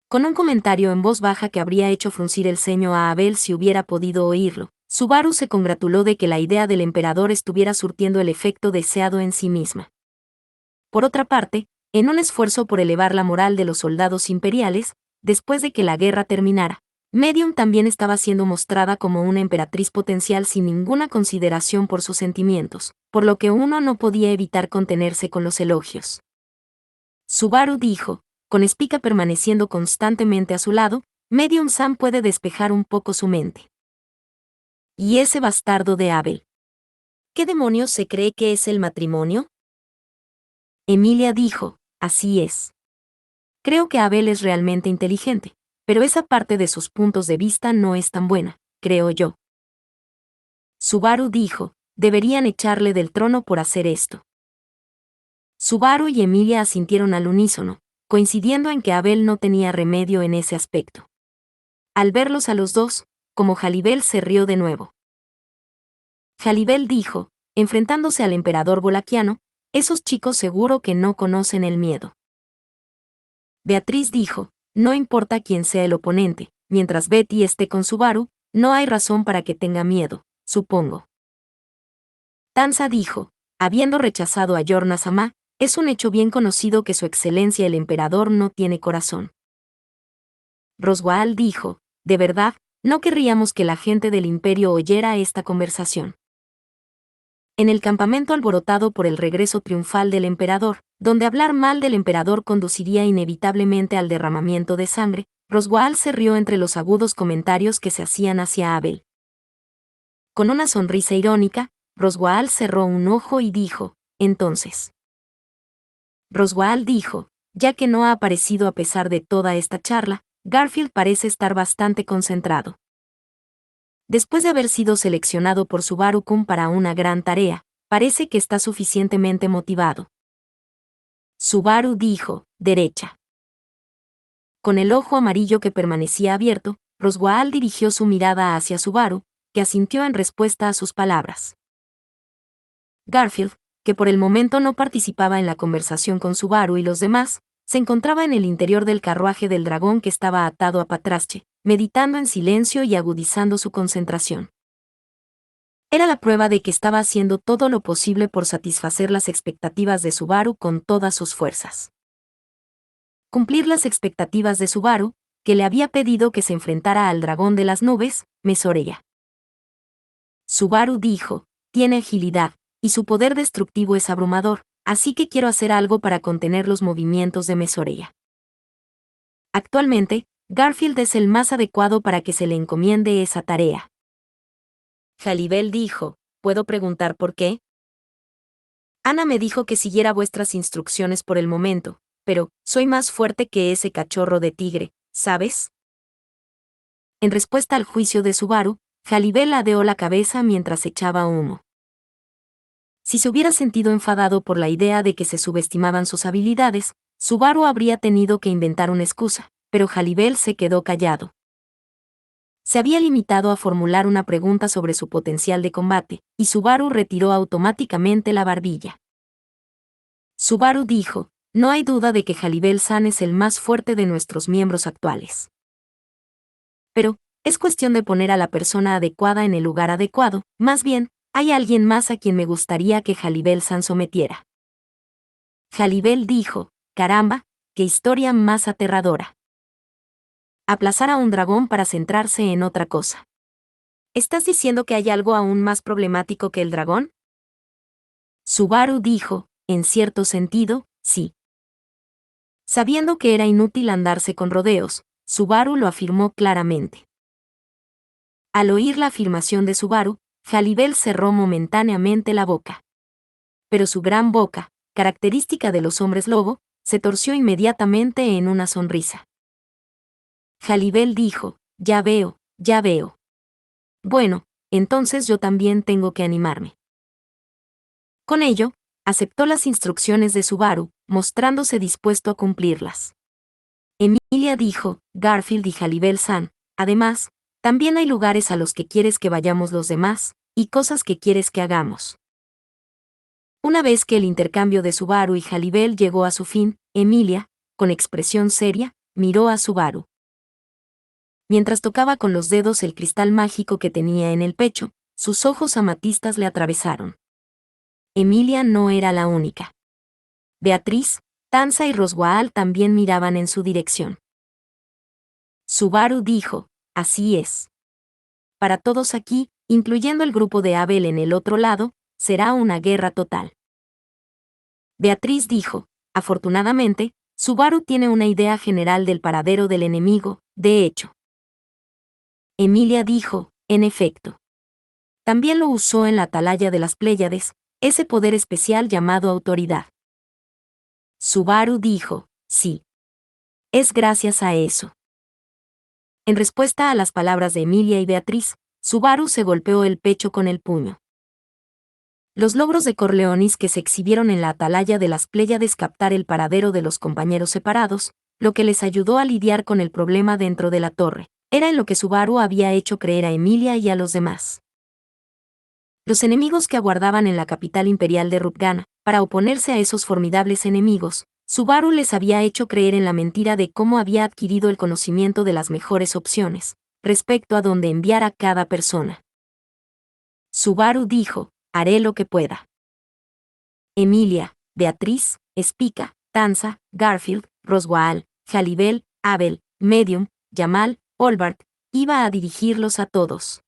Con un comentario en voz baja que habría hecho fruncir el ceño a Abel si hubiera podido oírlo, Subaru se congratuló de que la idea del emperador estuviera surtiendo el efecto deseado en sí misma. Por otra parte, en un esfuerzo por elevar la moral de los soldados imperiales, después de que la guerra terminara, Medium también estaba siendo mostrada como una emperatriz potencial sin ninguna consideración por sus sentimientos, por lo que uno no podía evitar contenerse con los elogios. Subaru dijo, con Spica permaneciendo constantemente a su lado, Medium Sam puede despejar un poco su mente. ¿Y ese bastardo de Abel? ¿Qué demonios se cree que es el matrimonio? Emilia dijo, así es. Creo que Abel es realmente inteligente, pero esa parte de sus puntos de vista no es tan buena, creo yo. Subaru dijo, deberían echarle del trono por hacer esto. Subaru y Emilia asintieron al unísono, coincidiendo en que Abel no tenía remedio en ese aspecto. Al verlos a los dos, como Jalibel se rió de nuevo. Jalibel dijo, enfrentándose al emperador Bolaquiano, esos chicos seguro que no conocen el miedo. Beatriz dijo, no importa quién sea el oponente, mientras Betty esté con Subaru, no hay razón para que tenga miedo, supongo. Tanza dijo, habiendo rechazado a Yorna-sama, es un hecho bien conocido que su excelencia el emperador no tiene corazón. Roswaal dijo, de verdad, no querríamos que la gente del imperio oyera esta conversación. En el campamento alborotado por el regreso triunfal del emperador, donde hablar mal del emperador conduciría inevitablemente al derramamiento de sangre, Roswaal se rió entre los agudos comentarios que se hacían hacia Abel. Con una sonrisa irónica, Roswaal cerró un ojo y dijo, entonces. Roswaal dijo, ya que no ha aparecido a pesar de toda esta charla, Garfield parece estar bastante concentrado. Después de haber sido seleccionado por Subaru-kun para una gran tarea, parece que está suficientemente motivado. Subaru dijo, derecha. Con el ojo amarillo que permanecía abierto, Roswaal dirigió su mirada hacia Subaru, que asintió en respuesta a sus palabras. Garfield, que por el momento no participaba en la conversación con Subaru y los demás, se encontraba en el interior del carruaje del dragón que estaba atado a Patrache, meditando en silencio y agudizando su concentración. Era la prueba de que estaba haciendo todo lo posible por satisfacer las expectativas de Subaru con todas sus fuerzas. Cumplir las expectativas de Subaru, que le había pedido que se enfrentara al dragón de las nubes, Mesoreya. Subaru dijo, tiene agilidad, y su poder destructivo es abrumador, así que quiero hacer algo para contener los movimientos de Mesoreya. Actualmente, Garfield es el más adecuado para que se le encomiende esa tarea. Jalibel dijo, ¿puedo preguntar por qué? Ana me dijo que siguiera vuestras instrucciones por el momento, pero soy más fuerte que ese cachorro de tigre, ¿sabes? En respuesta al juicio de Subaru, Jalibel ladeó la cabeza mientras echaba humo. Si se hubiera sentido enfadado por la idea de que se subestimaban sus habilidades, Subaru habría tenido que inventar una excusa, pero Jalibel se quedó callado. Se había limitado a formular una pregunta sobre su potencial de combate, y Subaru retiró automáticamente la barbilla. Subaru dijo, no hay duda de que Jalibel-san es el más fuerte de nuestros miembros actuales. Pero, es cuestión de poner a la persona adecuada en el lugar adecuado, más bien, hay alguien más a quien me gustaría que Jalibel-san sometiera. Jalibel dijo, caramba, qué historia más aterradora. Aplazar a un dragón para centrarse en otra cosa. ¿Estás diciendo que hay algo aún más problemático que el dragón? Subaru dijo, en cierto sentido, sí. Sabiendo que era inútil andarse con rodeos, Subaru lo afirmó claramente. Al oír la afirmación de Subaru, Jalibel cerró momentáneamente la boca. Pero su gran boca, característica de los hombres lobo, se torció inmediatamente en una sonrisa. Jalibel dijo, ya veo, ya veo. Bueno, entonces yo también tengo que animarme. Con ello, aceptó las instrucciones de Subaru, mostrándose dispuesto a cumplirlas. Emilia dijo, Garfield y Jalibel-san, además, también hay lugares a los que quieres que vayamos los demás, y cosas que quieres que hagamos. Una vez que el intercambio de Subaru y Jalibel llegó a su fin, Emilia, con expresión seria, miró a Subaru. Mientras tocaba con los dedos el cristal mágico que tenía en el pecho, sus ojos amatistas le atravesaron. Emilia no era la única. Beatriz, Tanza y Roswaal también miraban en su dirección. Subaru dijo, así es. Para todos aquí, incluyendo el grupo de Abel en el otro lado, será una guerra total. Beatriz dijo, afortunadamente, Subaru tiene una idea general del paradero del enemigo, de hecho. Emilia dijo, en efecto. También lo usó en la atalaya de las Pléyades, ese poder especial llamado autoridad. Subaru dijo, sí. Es gracias a eso. En respuesta a las palabras de Emilia y Beatriz, Subaru se golpeó el pecho con el puño. Los logros de Corleonis que se exhibieron en la atalaya de las Pléyades captar el paradero de los compañeros separados, lo que les ayudó a lidiar con el problema dentro de la torre, era en lo que Subaru había hecho creer a Emilia y a los demás. Los enemigos que aguardaban en la capital imperial de Rutgana, para oponerse a esos formidables enemigos, Subaru les había hecho creer en la mentira de cómo había adquirido el conocimiento de las mejores opciones, respecto a dónde enviar a cada persona. Subaru dijo, haré lo que pueda. Emilia, Beatriz, Spica, Tanza, Garfield, Roswaal, Jalibel, Abel, Medium, Jamal, Olbart, iba a dirigirlos a todos.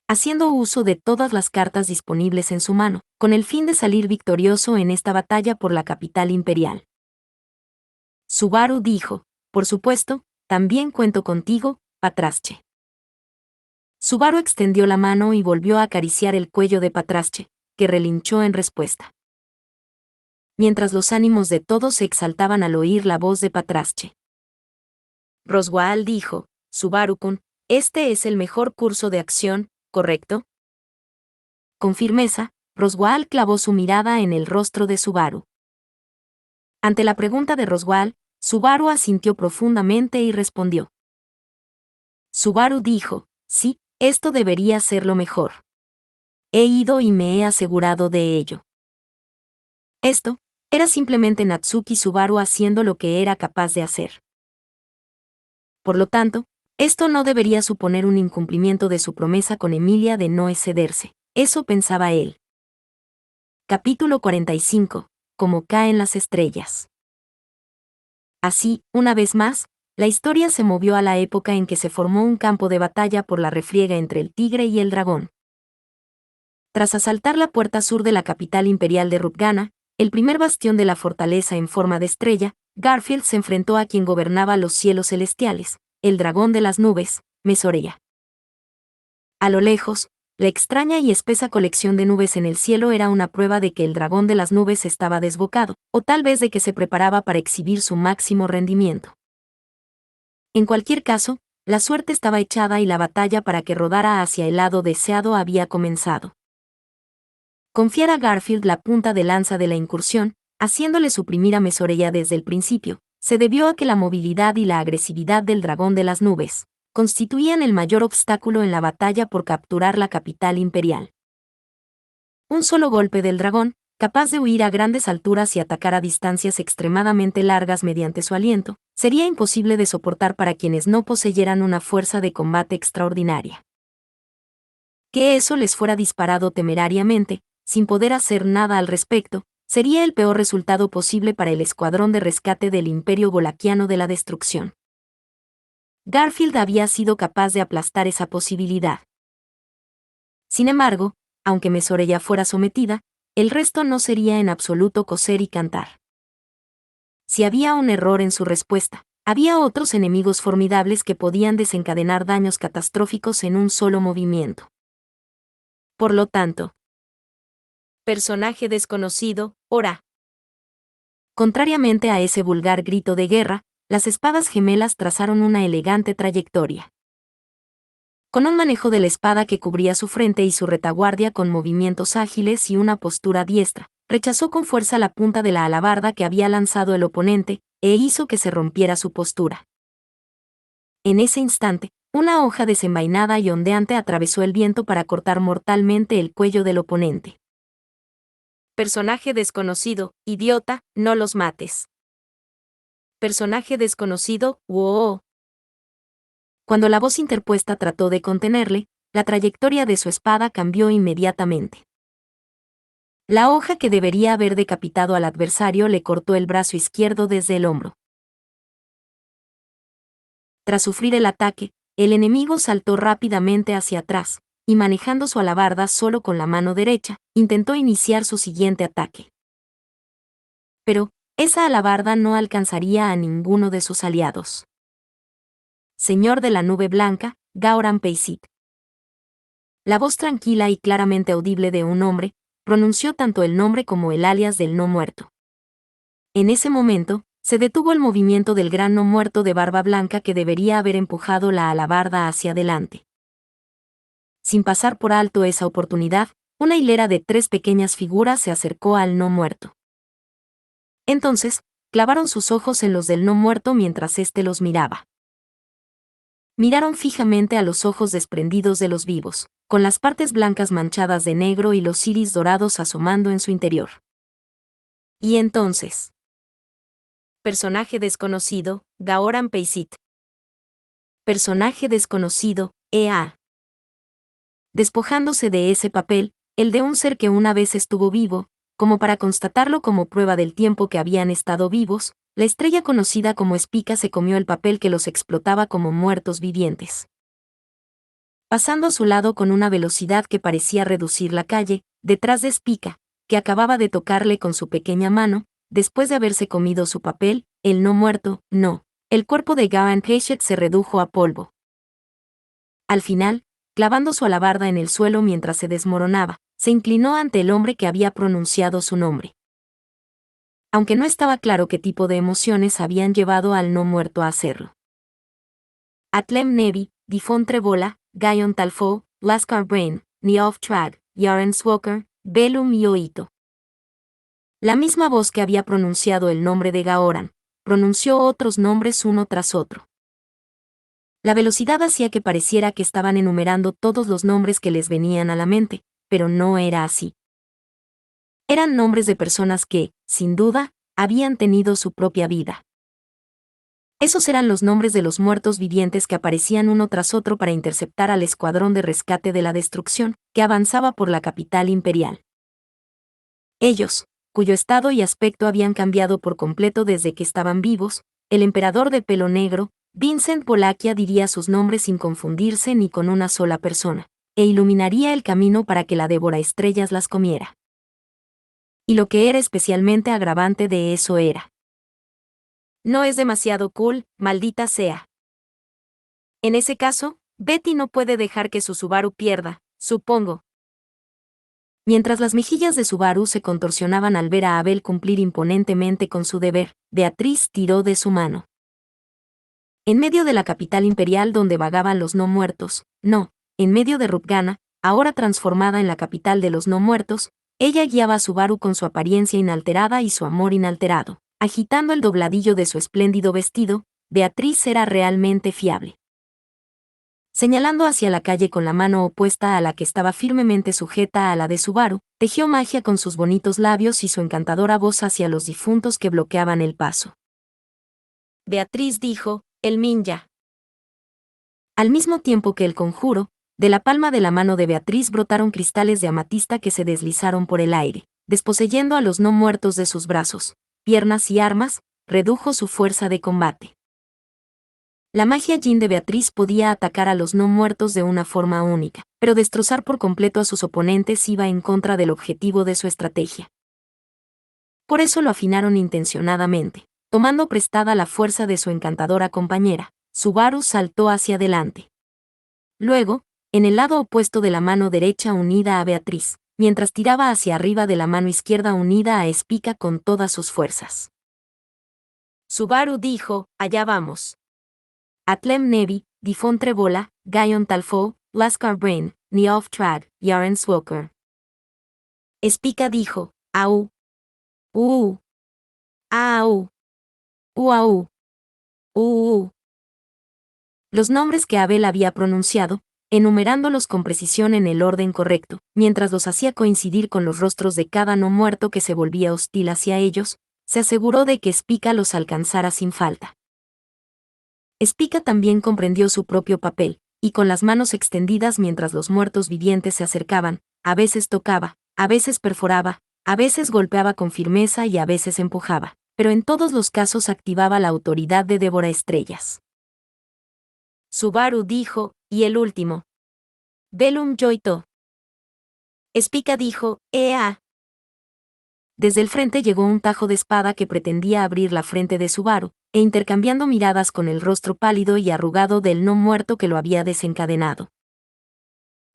Haciendo uso de todas las cartas disponibles en su mano, con el fin de salir victorioso en esta batalla por la capital imperial. Subaru dijo, por supuesto, también cuento contigo, Patrache. Subaru extendió la mano y volvió a acariciar el cuello de Patrache, que relinchó en respuesta. Mientras los ánimos de todos se exaltaban al oír la voz de Patrache. Roswaal dijo, Subaru-kun, este es el mejor curso de acción, ¿correcto? Con firmeza, Roswaal clavó su mirada en el rostro de Subaru. Ante la pregunta de Roswaal, Subaru asintió profundamente y respondió. Subaru dijo, sí, esto debería ser lo mejor. He ido y me he asegurado de ello. Esto era simplemente Natsuki Subaru haciendo lo que era capaz de hacer. Por lo tanto, esto no debería suponer un incumplimiento de su promesa con Emilia de no excederse. Eso pensaba él. Capítulo 45. Cómo caen las estrellas. Así, una vez más, la historia se movió a la época en que se formó un campo de batalla por la refriega entre el tigre y el dragón. Tras asaltar la puerta sur de la capital imperial de Rutgana, el primer bastión de la fortaleza en forma de estrella, Garfield se enfrentó a quien gobernaba los cielos celestiales, el dragón de las nubes, Mesorea. A lo lejos, la extraña y espesa colección de nubes en el cielo era una prueba de que el dragón de las nubes estaba desbocado, o tal vez de que se preparaba para exhibir su máximo rendimiento. En cualquier caso, la suerte estaba echada y la batalla para que rodara hacia el lado deseado había comenzado. Confiar a Garfield la punta de lanza de la incursión, haciéndole suprimir a Mesorea desde el principio, se debió a que la movilidad y la agresividad del dragón de las nubes constituían el mayor obstáculo en la batalla por capturar la capital imperial. Un solo golpe del dragón, capaz de huir a grandes alturas y atacar a distancias extremadamente largas mediante su aliento, sería imposible de soportar para quienes no poseyeran una fuerza de combate extraordinaria. Que eso les fuera disparado temerariamente, sin poder hacer nada al respecto, sería el peor resultado posible para el escuadrón de rescate del Imperio Bolaquiano de la Destrucción. Garfield había sido capaz de aplastar esa posibilidad. Sin embargo, aunque Mesorea fuera sometida, el resto no sería en absoluto coser y cantar. Si había un error en su respuesta, había otros enemigos formidables que podían desencadenar daños catastróficos en un solo movimiento. Por lo tanto, personaje desconocido, ora. Contrariamente a ese vulgar grito de guerra, las espadas gemelas trazaron una elegante trayectoria. Con un manejo de la espada que cubría su frente y su retaguardia con movimientos ágiles y una postura diestra, rechazó con fuerza la punta de la alabarda que había lanzado el oponente, e hizo que se rompiera su postura. En ese instante, una hoja desenvainada y ondeante atravesó el viento para cortar mortalmente el cuello del oponente. Personaje desconocido, idiota, no los mates. Personaje desconocido, wow. Cuando la voz interpuesta trató de contenerle, la trayectoria de su espada cambió inmediatamente. La hoja que debería haber decapitado al adversario le cortó el brazo izquierdo desde el hombro. Tras sufrir el ataque, el enemigo saltó rápidamente hacia atrás, y manejando su alabarda solo con la mano derecha, intentó iniciar su siguiente ataque. Pero, esa alabarda no alcanzaría a ninguno de sus aliados. Señor de la nube blanca, Gaoran Peisit. La voz tranquila y claramente audible de un hombre, pronunció tanto el nombre como el alias del no muerto. En ese momento, se detuvo el movimiento del gran no muerto de barba blanca que debería haber empujado la alabarda hacia adelante. Sin pasar por alto esa oportunidad, una hilera de 3 pequeñas figuras se acercó al no muerto. Entonces, clavaron sus ojos en los del no muerto mientras éste los miraba. Miraron fijamente a los ojos desprendidos de los vivos, con las partes blancas manchadas de negro y los iris dorados asomando en su interior. Y entonces. Personaje desconocido, Gaoran Peisit. Personaje desconocido, EA. Despojándose de ese papel, el de un ser que una vez estuvo vivo, como para constatarlo como prueba del tiempo que habían estado vivos, la estrella conocida como Spica se comió el papel que los explotaba como muertos vivientes. Pasando a su lado con una velocidad que parecía reducir la calle, detrás de Spica, que acababa de tocarle con su pequeña mano, después de haberse comido su papel, el no muerto, no. El cuerpo de Gaoran Peisit se redujo a polvo. Al final, clavando su alabarda en el suelo mientras se desmoronaba, se inclinó ante el hombre que había pronunciado su nombre. Aunque no estaba claro qué tipo de emociones habían llevado al no muerto a hacerlo. Atlem Nevi, Difon Trebola, Gaion Talfo, Laskar Brain, Niof Trag, Yaren Swoker, Belum y Oito. La misma voz que había pronunciado el nombre de Gaoran, pronunció otros nombres uno tras otro. La velocidad hacía que pareciera que estaban enumerando todos los nombres que les venían a la mente, pero no era así. Eran nombres de personas que, sin duda, habían tenido su propia vida. Esos eran los nombres de los muertos vivientes que aparecían uno tras otro para interceptar al escuadrón de rescate de la destrucción, que avanzaba por la capital imperial. Ellos, cuyo estado y aspecto habían cambiado por completo desde que estaban vivos, el emperador de pelo negro, Vincent Polakia, diría sus nombres sin confundirse ni con una sola persona, e iluminaría el camino para que la Débora Estrellas las comiera. Y lo que era especialmente agravante de eso era: no es demasiado cool, maldita sea. En ese caso, Betty no puede dejar que su Subaru pierda, supongo. Mientras las mejillas de Subaru se contorsionaban al ver a Abel cumplir imponentemente con su deber, Beatriz tiró de su mano. En medio de la capital imperial donde vagaban los no muertos, no, en medio de Rupgana, ahora transformada en la capital de los no muertos, ella guiaba a Subaru con su apariencia inalterada y su amor inalterado. Agitando el dobladillo de su espléndido vestido, Beatriz era realmente fiable. Señalando hacia la calle con la mano opuesta a la que estaba firmemente sujeta a la de Subaru, tejió magia con sus bonitos labios y su encantadora voz hacia los difuntos que bloqueaban el paso. Beatriz dijo: el ninja. Al mismo tiempo que el conjuro, de la palma de la mano de Beatriz brotaron cristales de amatista que se deslizaron por el aire, desposeyendo a los no muertos de sus brazos, piernas y armas, redujo su fuerza de combate. La magia Jin de Beatriz podía atacar a los no muertos de una forma única, pero destrozar por completo a sus oponentes iba en contra del objetivo de su estrategia. Por eso lo afinaron intencionadamente. Tomando prestada la fuerza de su encantadora compañera, Subaru saltó hacia adelante. Luego, en el lado opuesto de la mano derecha unida a Beatriz, mientras tiraba hacia arriba de la mano izquierda unida a Spica con todas sus fuerzas. Subaru dijo: allá vamos. Atlem Nevi, Difon Trebola, Guyon Talfo, Lascar Brain, Neof Trag, Yaren Swoker. Spica dijo: au. Au. Uau. Los nombres que Abel había pronunciado, enumerándolos con precisión en el orden correcto, mientras los hacía coincidir con los rostros de cada no muerto que se volvía hostil hacia ellos, se aseguró de que Spica los alcanzara sin falta. Spica también comprendió su propio papel, y con las manos extendidas mientras los muertos vivientes se acercaban, a veces tocaba, a veces perforaba, a veces golpeaba con firmeza y a veces empujaba, pero en todos los casos activaba la autoridad de Débora Estrellas. Subaru dijo: y el último. Velum Joito. Spica dijo: ¡Ea! Desde el frente llegó un tajo de espada que pretendía abrir la frente de Subaru, e intercambiando miradas con el rostro pálido y arrugado del no muerto que lo había desencadenado.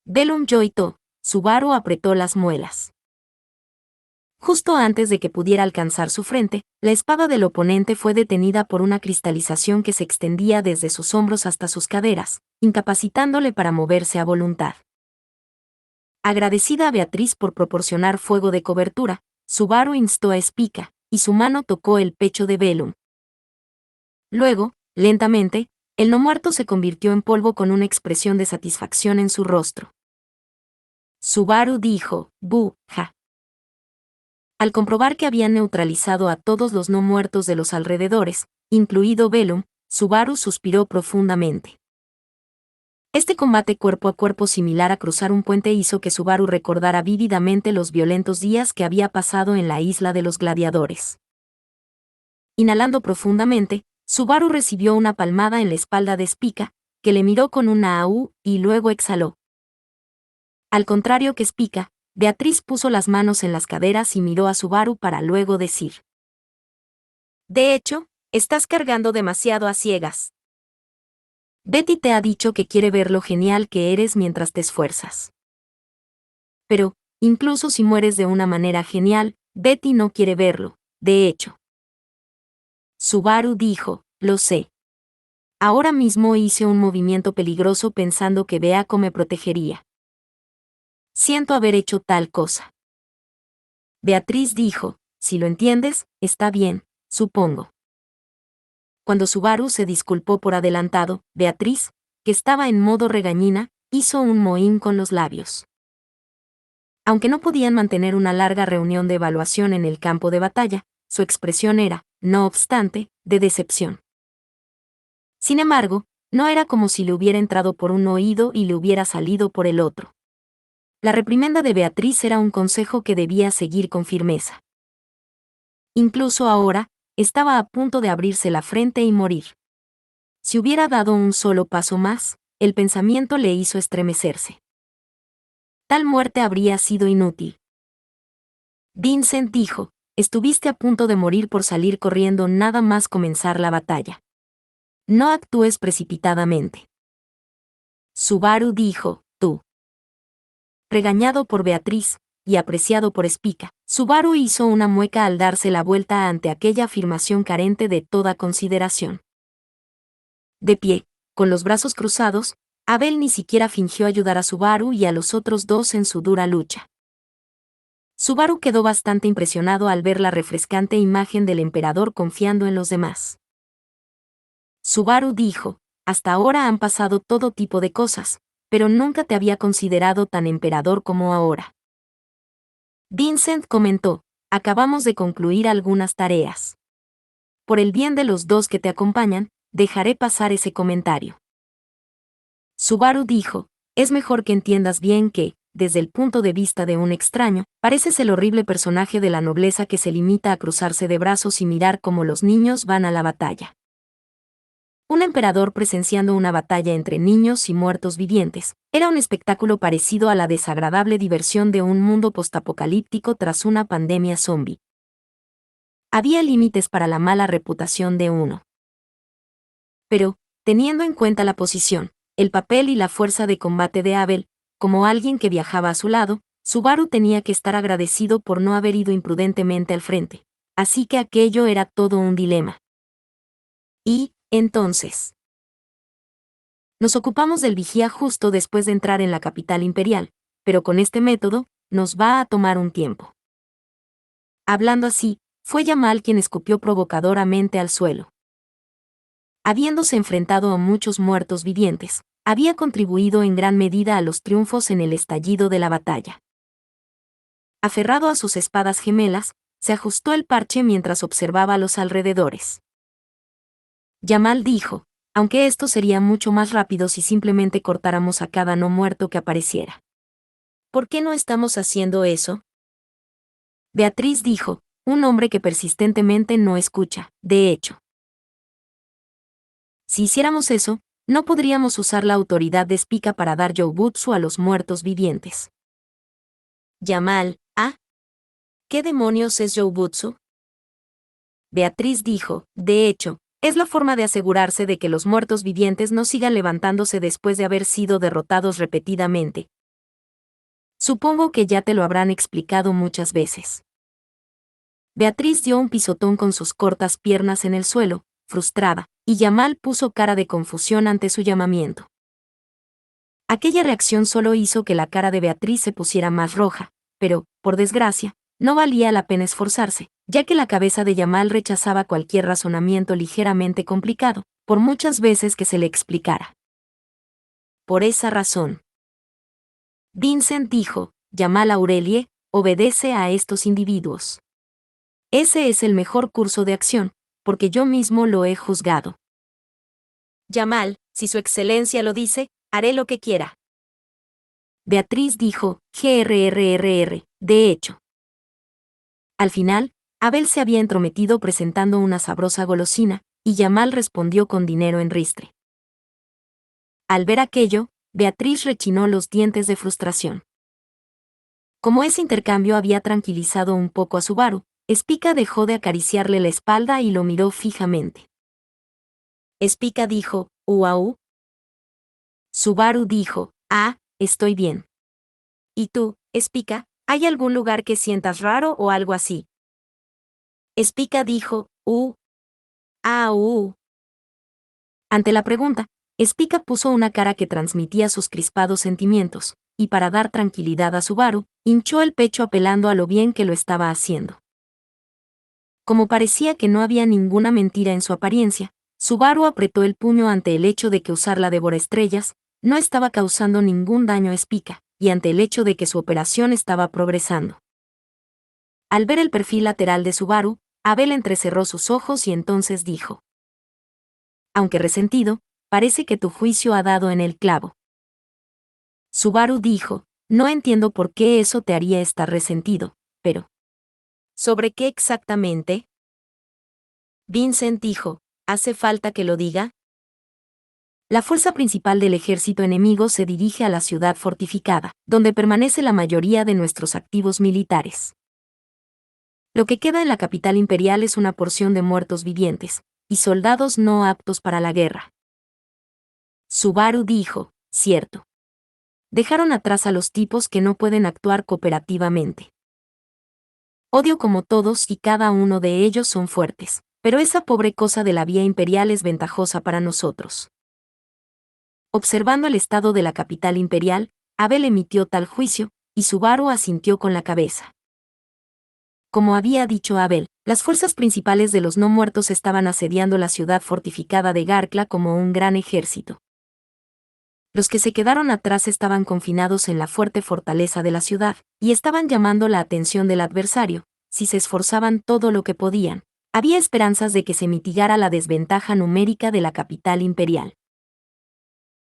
Velum Joito. Subaru apretó las muelas. Justo antes de que pudiera alcanzar su frente, la espada del oponente fue detenida por una cristalización que se extendía desde sus hombros hasta sus caderas, incapacitándole para moverse a voluntad. Agradecida a Beatriz por proporcionar fuego de cobertura, Subaru instó a Spica, y su mano tocó el pecho de Velum. Luego, lentamente, el no muerto se convirtió en polvo con una expresión de satisfacción en su rostro. Subaru dijo: "Bu-ja". Al comprobar que habían neutralizado a todos los no muertos de los alrededores, incluido Velum, Subaru suspiró profundamente. Este combate cuerpo a cuerpo similar a cruzar un puente hizo que Subaru recordara vívidamente los violentos días que había pasado en la isla de los gladiadores. Inhalando profundamente, Subaru recibió una palmada en la espalda de Spica, que le miró con una aú y luego exhaló. Al contrario que Spica, Beatriz puso las manos en las caderas y miró a Subaru para luego decir: "De hecho, estás cargando demasiado a ciegas. Betty te ha dicho que quiere ver lo genial que eres mientras te esfuerzas. Pero, incluso si mueres de una manera genial, Betty no quiere verlo, de hecho". Subaru dijo: "Lo sé. Ahora mismo hice un movimiento peligroso pensando que Beako me protegería. Siento haber hecho tal cosa". Beatriz dijo: "Si lo entiendes, está bien, supongo". Cuando Subaru se disculpó por adelantado, Beatriz, que estaba en modo regañina, hizo un mohín con los labios. Aunque no podían mantener una larga reunión de evaluación en el campo de batalla, su expresión era, no obstante, de decepción. Sin embargo, no era como si le hubiera entrado por un oído y le hubiera salido por el otro. La reprimenda de Beatriz era un consejo que debía seguir con firmeza. Incluso ahora, estaba a punto de abrirse la frente y morir. Si hubiera dado un solo paso más, el pensamiento le hizo estremecerse. Tal muerte habría sido inútil. Vincent dijo, estuviste a punto de morir por salir corriendo nada más comenzar la batalla. No actúes precipitadamente. Subaru dijo, tú. Regañado por Beatriz, y apreciado por Spica, Subaru hizo una mueca al darse la vuelta ante aquella afirmación carente de toda consideración. De pie, con los brazos cruzados, Abel ni siquiera fingió ayudar a Subaru y a los otros dos en su dura lucha. Subaru quedó bastante impresionado al ver la refrescante imagen del emperador confiando en los demás. Subaru dijo, hasta ahora han pasado todo tipo de cosas, pero nunca te había considerado tan emperador como ahora. Vincent comentó, acabamos de concluir algunas tareas. Por el bien de los dos que te acompañan, dejaré pasar ese comentario. Subaru dijo, es mejor que entiendas bien que, desde el punto de vista de un extraño, pareces el horrible personaje de la nobleza que se limita a cruzarse de brazos y mirar cómo los niños van a la batalla. Un emperador presenciando una batalla entre niños y muertos vivientes, era un espectáculo parecido a la desagradable diversión de un mundo postapocalíptico tras una pandemia zombie. Había límites para la mala reputación de uno. Pero, teniendo en cuenta la posición, el papel y la fuerza de combate de Abel, como alguien que viajaba a su lado, Subaru tenía que estar agradecido por no haber ido imprudentemente al frente. Así que aquello era todo un dilema. Y, entonces, nos ocupamos del vigía justo después de entrar en la capital imperial, pero con este método, nos va a tomar un tiempo. Hablando así, fue Yamal quien escupió provocadoramente al suelo. Habiéndose enfrentado a muchos muertos vivientes, había contribuido en gran medida a los triunfos en el estallido de la batalla. Aferrado a sus espadas gemelas, se ajustó el parche mientras observaba a los alrededores. Yamal dijo, aunque esto sería mucho más rápido si simplemente cortáramos a cada no muerto que apareciera. ¿Por qué no estamos haciendo eso? Beatriz dijo, un hombre que persistentemente no escucha, de hecho. Si hiciéramos eso, no podríamos usar la autoridad de Spica para dar Youbutsu a los muertos vivientes. Yamal, ¿ah? ¿Qué demonios es Youbutsu? Beatriz dijo, de hecho, es la forma de asegurarse de que los muertos vivientes no sigan levantándose después de haber sido derrotados repetidamente. Supongo que ya te lo habrán explicado muchas veces. Beatriz dio un pisotón con sus cortas piernas en el suelo, frustrada, y Yamal puso cara de confusión ante su llamamiento. Aquella reacción solo hizo que la cara de Beatriz se pusiera más roja, pero, por desgracia, no valía la pena esforzarse, ya que la cabeza de Yamal rechazaba cualquier razonamiento ligeramente complicado, por muchas veces que se le explicara. Por esa razón, Vincent dijo, Yamal Aurelie, obedece a estos individuos. Ese es el mejor curso de acción, porque yo mismo lo he juzgado. Yamal, si su excelencia lo dice, haré lo que quiera. Beatriz dijo, grrrr, de hecho. Al final, Abel se había entrometido presentando una sabrosa golosina, y Yamal respondió con dinero en ristre. Al ver aquello, Beatriz rechinó los dientes de frustración. Como ese intercambio había tranquilizado un poco a Subaru, Spica dejó de acariciarle la espalda y lo miró fijamente. Spica dijo, «Uau». Subaru dijo, «Ah, estoy bien». ¿Y tú, Spica, hay algún lugar que sientas raro o algo así?» Spica dijo, «Ah. Ante la pregunta, Spica puso una cara que transmitía sus crispados sentimientos, y para dar tranquilidad a Subaru, hinchó el pecho apelando a lo bien que lo estaba haciendo. Como parecía que no había ninguna mentira en su apariencia, Subaru apretó el puño ante el hecho de que usar la devoraestrellas no estaba causando ningún daño a Spica, y ante el hecho de que su operación estaba progresando. Al ver el perfil lateral de Subaru, Abel entrecerró sus ojos y entonces dijo: aunque resentido, parece que tu juicio ha dado en el clavo. Subaru dijo: no entiendo por qué eso te haría estar resentido, pero ¿sobre qué exactamente? Vincent dijo: ¿hace falta que lo diga? La fuerza principal del ejército enemigo se dirige a la ciudad fortificada, donde permanece la mayoría de nuestros activos militares. Lo que queda en la capital imperial es una porción de muertos vivientes, y soldados no aptos para la guerra. Subaru dijo: cierto. Dejaron atrás a los tipos que no pueden actuar cooperativamente. Odio como todos y cada uno de ellos son fuertes, pero esa pobre cosa de la vía imperial es ventajosa para nosotros. Observando el estado de la capital imperial, Abel emitió tal juicio, y Subaru asintió con la cabeza. Como había dicho Abel, las fuerzas principales de los no muertos estaban asediando la ciudad fortificada de Garkla como un gran ejército. Los que se quedaron atrás estaban confinados en la fuerte fortaleza de la ciudad, y estaban llamando la atención del adversario. Si se esforzaban todo lo que podían, había esperanzas de que se mitigara la desventaja numérica de la capital imperial.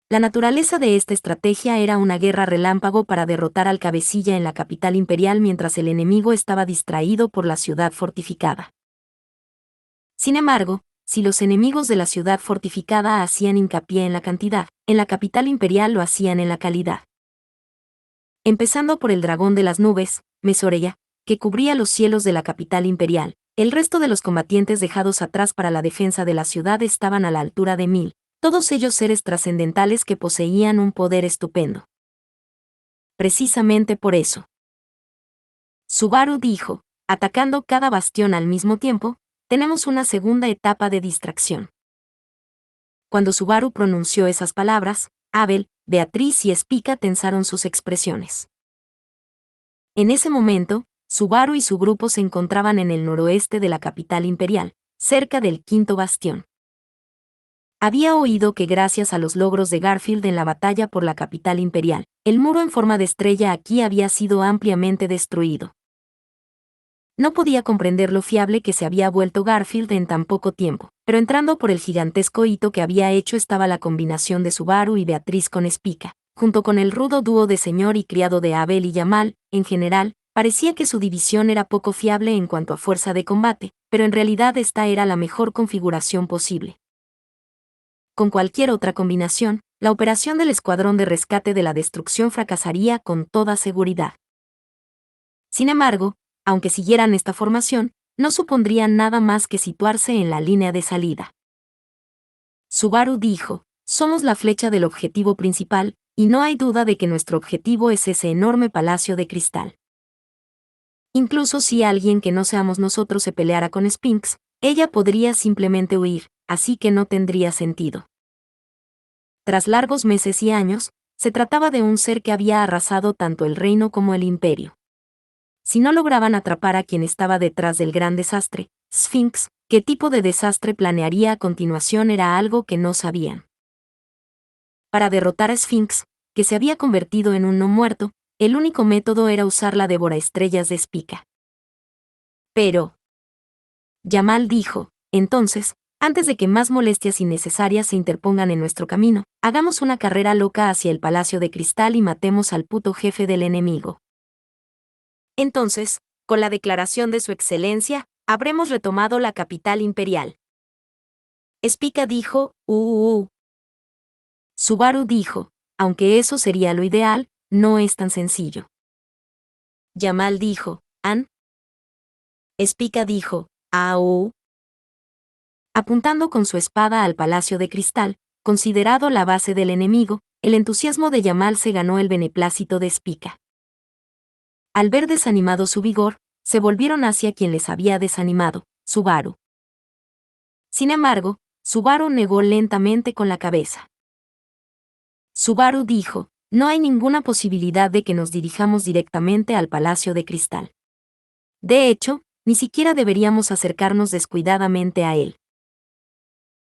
La naturaleza de esta estrategia era una guerra relámpago para derrotar al cabecilla en la capital imperial mientras el enemigo estaba distraído por la ciudad fortificada. Sin embargo, si los enemigos de la ciudad fortificada hacían hincapié en la cantidad, en la capital imperial lo hacían en la calidad. Empezando por el dragón de las nubes, Mesoreya, que cubría los cielos de la capital imperial, el resto de los combatientes dejados atrás para la defensa de la ciudad estaban a la altura de 1000, todos ellos seres trascendentales que poseían un poder estupendo. Precisamente por eso, Subaru dijo, atacando cada bastión al mismo tiempo, tenemos una segunda etapa de distracción. Cuando Subaru pronunció esas palabras, Abel, Beatriz y Spica tensaron sus expresiones. En ese momento, Subaru y su grupo se encontraban en el noroeste de la capital imperial, cerca del quinto bastión. Había oído que gracias a los logros de Garfield en la batalla por la capital imperial, el muro en forma de estrella aquí había sido ampliamente destruido. No podía comprender lo fiable que se había vuelto Garfield en tan poco tiempo, pero entrando por el gigantesco hito que había hecho estaba la combinación de Subaru y Beatriz con Spica, junto con el rudo dúo de señor y criado de Abel y Yamal. En general, parecía que su división era poco fiable en cuanto a fuerza de combate, pero en realidad esta era la mejor configuración posible. Con cualquier otra combinación, la operación del escuadrón de rescate de la destrucción fracasaría con toda seguridad. Sin embargo, aunque siguieran esta formación, no supondrían nada más que situarse en la línea de salida. Subaru dijo: somos la flecha del objetivo principal, y no hay duda de que nuestro objetivo es ese enorme palacio de cristal. Incluso si alguien que no seamos nosotros se peleara con Sphinx, ella podría simplemente huir, así que no tendría sentido. Tras largos meses y años, se trataba de un ser que había arrasado tanto el reino como el imperio. Si no lograban atrapar a quien estaba detrás del gran desastre, Sphinx, qué tipo de desastre planearía a continuación era algo que no sabían. Para derrotar a Sphinx, que se había convertido en un no muerto, el único método era usar la devoraestrellas de Spica. Pero Yamal dijo: entonces, antes de que más molestias innecesarias se interpongan en nuestro camino, hagamos una carrera loca hacia el Palacio de Cristal y matemos al puto jefe del enemigo. Entonces, con la declaración de su excelencia, habremos retomado la capital imperial. Spica dijo: Subaru dijo: aunque eso sería lo ideal, no es tan sencillo. Yamal dijo: ¿an? Spica dijo: «Au». Apuntando con su espada al Palacio de Cristal, considerado la base del enemigo, el entusiasmo de Yamal se ganó el beneplácito de Spica. Al ver desanimado su vigor, se volvieron hacia quien les había desanimado, Subaru. Sin embargo, Subaru negó lentamente con la cabeza. Subaru dijo: no hay ninguna posibilidad de que nos dirijamos directamente al Palacio de Cristal. De hecho, ni siquiera deberíamos acercarnos descuidadamente a él.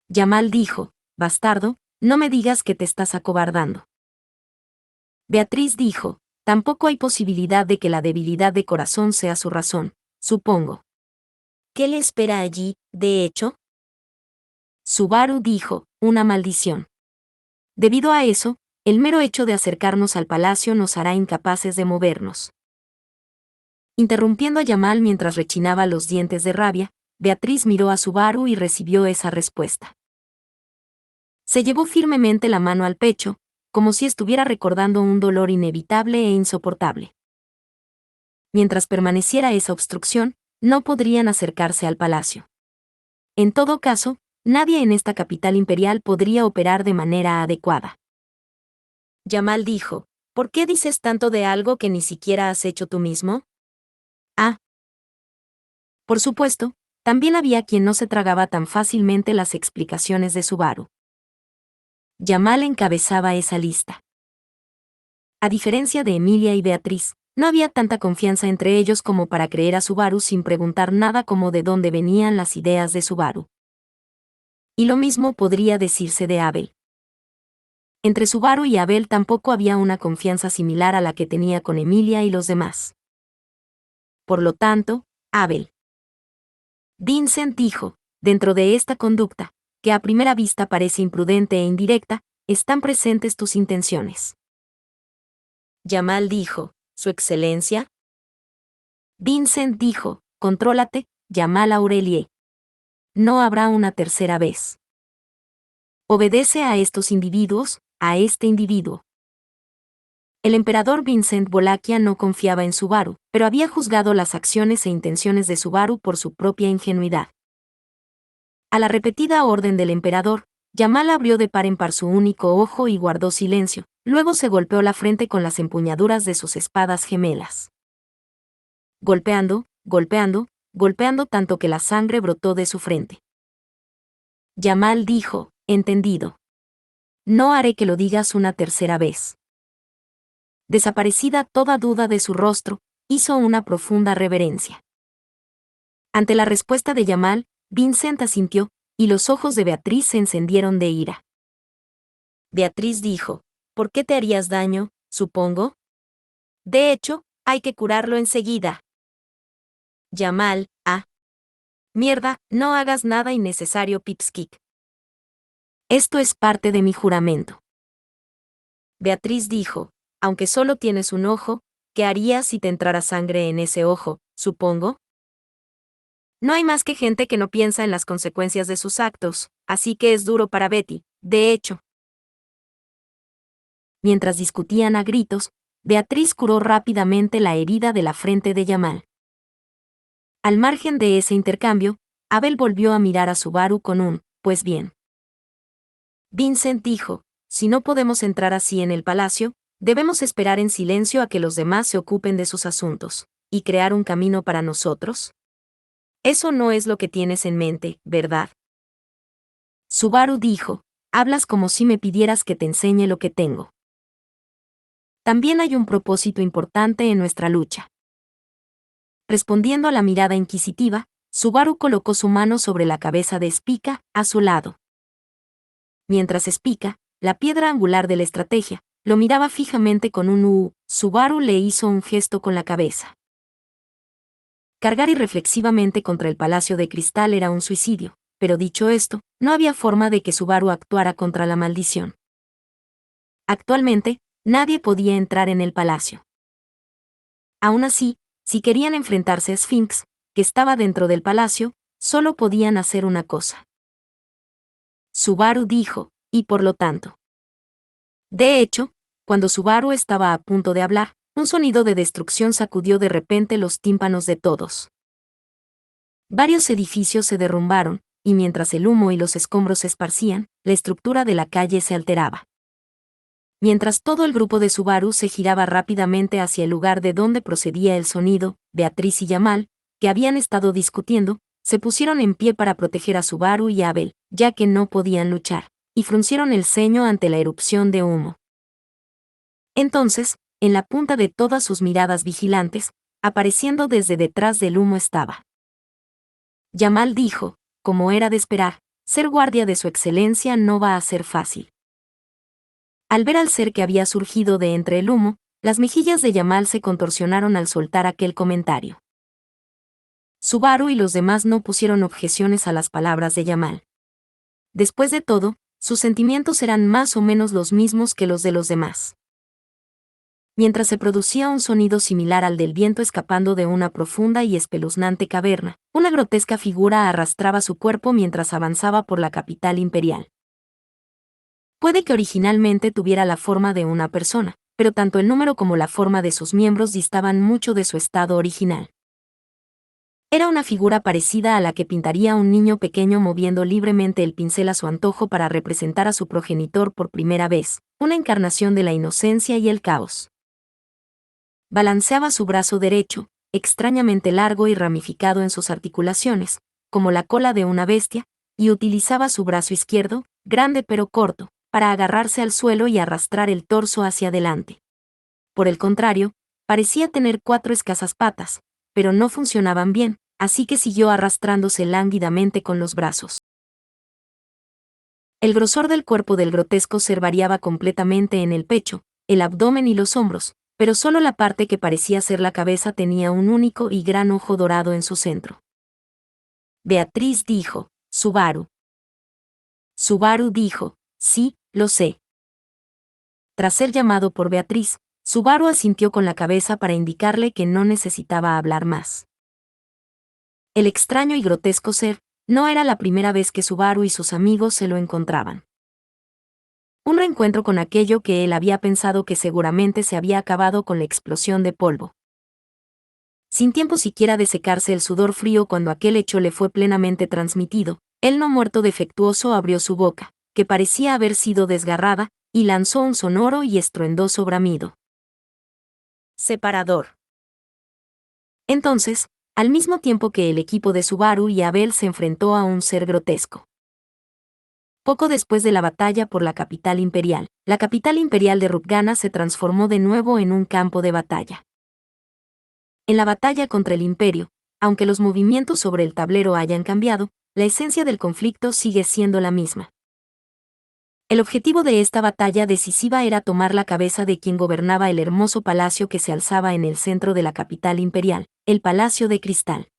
Yamal dijo, bastardo, no me digas que te estás acobardando. Beatriz dijo, tampoco hay posibilidad de que la debilidad de corazón sea su razón, supongo. ¿Qué le espera allí, de hecho? Subaru dijo, una maldición. Debido a eso, el mero hecho de acercarnos al palacio nos hará incapaces de movernos. Interrumpiendo a Yamal mientras rechinaba los dientes de rabia, Beatriz miró a Subaru y recibió esa respuesta. Se llevó firmemente la mano al pecho, como si estuviera recordando un dolor inevitable e insoportable. Mientras permaneciera esa obstrucción, no podrían acercarse al palacio. En todo caso, nadie en esta capital imperial podría operar de manera adecuada. Yamal dijo, ¿por qué dices tanto de algo que ni siquiera has hecho tú mismo? Ah. Por supuesto, también había quien no se tragaba tan fácilmente las explicaciones de Subaru. Yamal encabezaba esa lista. A diferencia de Emilia y Beatriz, no había tanta confianza entre ellos como para creer a Subaru sin preguntar nada como de dónde venían las ideas de Subaru. Y lo mismo podría decirse de Abel. Entre Subaru y Abel tampoco había una confianza similar a la que tenía con Emilia y los demás. Por lo tanto, Abel. Vincent dijo, dentro de esta conducta, que a primera vista parece imprudente e indirecta, están presentes tus intenciones. Yamal dijo, ¿Su Excelencia? Vincent dijo, contrólate, Yamal Aurelie. No habrá una tercera vez. Obedece a estos individuos, a este individuo. El emperador Vincent Wolaquia no confiaba en Subaru, pero había juzgado las acciones e intenciones de Subaru por su propia ingenuidad. A la repetida orden del emperador, Yamal abrió de par en par su único ojo y guardó silencio, luego se golpeó la frente con las empuñaduras de sus espadas gemelas. Golpeando, golpeando, golpeando tanto que la sangre brotó de su frente. Yamal dijo, entendido. No haré que lo digas una tercera vez. Desaparecida toda duda de su rostro, hizo una profunda reverencia. Ante la respuesta de Yamal, Vincent asintió, y los ojos de Beatriz se encendieron de ira. Beatriz dijo, ¿por qué te harías daño, supongo? De hecho, hay que curarlo enseguida. Yamal, mierda, no hagas nada innecesario, Pipskik. Esto es parte de mi juramento. Beatriz dijo, aunque solo tienes un ojo, ¿qué harías si te entrara sangre en ese ojo, supongo? No hay más que gente que no piensa en las consecuencias de sus actos, así que es duro para Betty, de hecho. Mientras discutían a gritos, Beatriz curó rápidamente la herida de la frente de Yamal. Al margen de ese intercambio, Abel volvió a mirar a Subaru con un, pues bien. Vincent dijo, si no podemos entrar así en el palacio, debemos esperar en silencio a que los demás se ocupen de sus asuntos, y crear un camino para nosotros. Eso no es lo que tienes en mente, ¿verdad? Subaru dijo, hablas como si me pidieras que te enseñe lo que tengo. También hay un propósito importante en nuestra lucha. Respondiendo a la mirada inquisitiva, Subaru colocó su mano sobre la cabeza de Spica, a su lado. Mientras Spica, la piedra angular de la estrategia, lo miraba fijamente con un Subaru le hizo un gesto con la cabeza. Cargar irreflexivamente contra el Palacio de Cristal era un suicidio, pero dicho esto, no había forma de que Subaru actuara contra la maldición. Actualmente, nadie podía entrar en el palacio. Aún así, si querían enfrentarse a Sphinx, que estaba dentro del palacio, solo podían hacer una cosa. Subaru dijo, y por lo tanto. De hecho, cuando Subaru estaba a punto de hablar, un sonido de destrucción sacudió de repente los tímpanos de todos. Varios edificios se derrumbaron, y mientras el humo y los escombros se esparcían, la estructura de la calle se alteraba. Mientras todo el grupo de Subaru se giraba rápidamente hacia el lugar de donde procedía el sonido, Beatriz y Yamal, que habían estado discutiendo, se pusieron en pie para proteger a Subaru y a Abel, ya que no podían luchar, y fruncieron el ceño ante la erupción de humo. Entonces, en la punta de todas sus miradas vigilantes, apareciendo desde detrás del humo estaba. Yamal dijo, como era de esperar, ser guardia de su excelencia no va a ser fácil. Al ver al ser que había surgido de entre el humo, las mejillas de Yamal se contorsionaron al soltar aquel comentario. Subaru y los demás no pusieron objeciones a las palabras de Yamal. Después de todo, sus sentimientos eran más o menos los mismos que los de los demás. Mientras se producía un sonido similar al del viento escapando de una profunda y espeluznante caverna, una grotesca figura arrastraba su cuerpo mientras avanzaba por la capital imperial. Puede que originalmente tuviera la forma de una persona, pero tanto el número como la forma de sus miembros distaban mucho de su estado original. Era una figura parecida a la que pintaría un niño pequeño moviendo libremente el pincel a su antojo para representar a su progenitor por primera vez, una encarnación de la inocencia y el caos. Balanceaba su brazo derecho, extrañamente largo y ramificado en sus articulaciones, como la cola de una bestia, y utilizaba su brazo izquierdo, grande pero corto, para agarrarse al suelo y arrastrar el torso hacia adelante. Por el contrario, parecía tener 4 escasas patas, pero no funcionaban bien, así que siguió arrastrándose lánguidamente con los brazos. El grosor del cuerpo del grotesco ser variaba completamente en el pecho, el abdomen y los hombros, pero solo la parte que parecía ser la cabeza tenía un único y gran ojo dorado en su centro. Beatriz dijo, Subaru. Subaru dijo, sí, lo sé. Tras ser llamado por Beatriz, Subaru asintió con la cabeza para indicarle que no necesitaba hablar más. El extraño y grotesco ser no era la primera vez que Subaru y sus amigos se lo encontraban. Un reencuentro con aquello que él había pensado que seguramente se había acabado con la explosión de polvo. Sin tiempo siquiera de secarse el sudor frío cuando aquel hecho le fue plenamente transmitido, el no muerto defectuoso abrió su boca, que parecía haber sido desgarrada, y lanzó un sonoro y estruendoso bramido. Separador. Entonces, al mismo tiempo que el equipo de Subaru y Abel se enfrentó a un ser grotesco. Poco después de la batalla por la capital imperial de Rutgana se transformó de nuevo en un campo de batalla. En la batalla contra el Imperio, aunque los movimientos sobre el tablero hayan cambiado, la esencia del conflicto sigue siendo la misma. El objetivo de esta batalla decisiva era tomar la cabeza de quien gobernaba el hermoso palacio que se alzaba en el centro de la capital imperial, el Palacio de Cristal.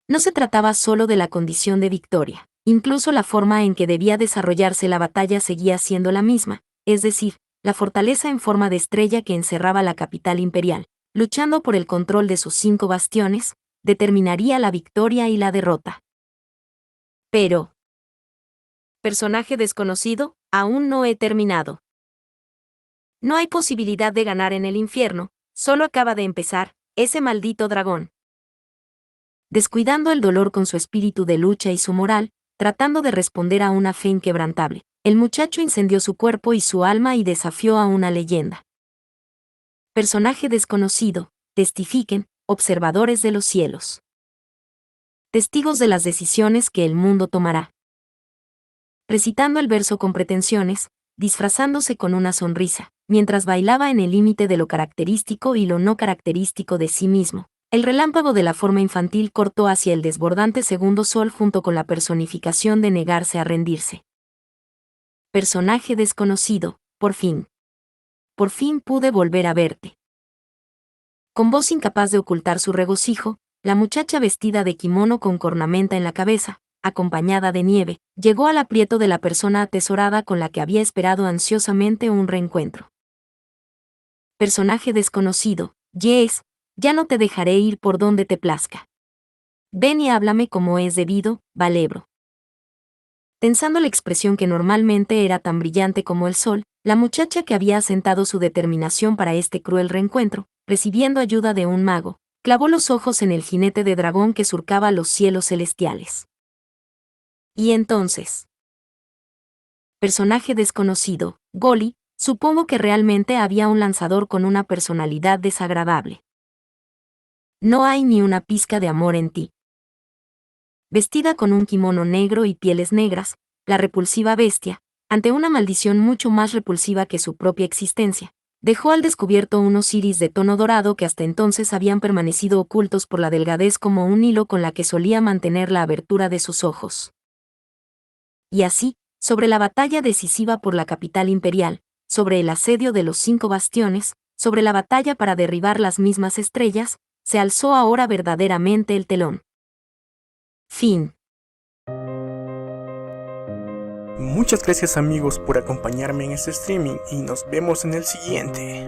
No se trataba solo de la condición de victoria, incluso la forma en que debía desarrollarse la batalla seguía siendo la misma, es decir, la fortaleza en forma de estrella que encerraba la capital imperial, luchando por el control de sus 5 bastiones, determinaría la victoria y la derrota. Pero, personaje desconocido, aún no he terminado. No hay posibilidad de ganar en el infierno, solo acaba de empezar, ese maldito dragón. Descuidando el dolor con su espíritu de lucha y su moral, tratando de responder a una fe inquebrantable, el muchacho incendió su cuerpo y su alma y desafió a una leyenda. Personaje desconocido, testifiquen, observadores de los cielos. Testigos de las decisiones que el mundo tomará. Recitando el verso con pretensiones, disfrazándose con una sonrisa, mientras bailaba en el límite de lo característico y lo no característico de sí mismo. El relámpago de la forma infantil cortó hacia el desbordante segundo sol junto con la personificación de negarse a rendirse. Personaje desconocido, por fin. Por fin pude volver a verte. Con voz incapaz de ocultar su regocijo, la muchacha vestida de kimono con cornamenta en la cabeza, acompañada de nieve, llegó al aprieto de la persona atesorada con la que había esperado ansiosamente un reencuentro. Personaje desconocido, Yes, ya no te dejaré ir por donde te plazca. Ven y háblame como es debido, Valebro. Tensando la expresión que normalmente era tan brillante como el sol, la muchacha que había asentado su determinación para este cruel reencuentro, recibiendo ayuda de un mago, clavó los ojos en el jinete de dragón que surcaba los cielos celestiales. Y entonces. Personaje desconocido, Goli, supongo que realmente había un lanzador con una personalidad desagradable. No hay ni una pizca de amor en ti. Vestida con un kimono negro y pieles negras, la repulsiva bestia, ante una maldición mucho más repulsiva que su propia existencia, dejó al descubierto unos iris de tono dorado que hasta entonces habían permanecido ocultos por la delgadez como un hilo con la que solía mantener la abertura de sus ojos. Y así, sobre la batalla decisiva por la capital imperial, sobre el asedio de los 5 bastiones, sobre la batalla para derribar las mismas estrellas, se alzó ahora verdaderamente el telón. Fin. Muchas gracias amigos por acompañarme en este streaming y nos vemos en el siguiente.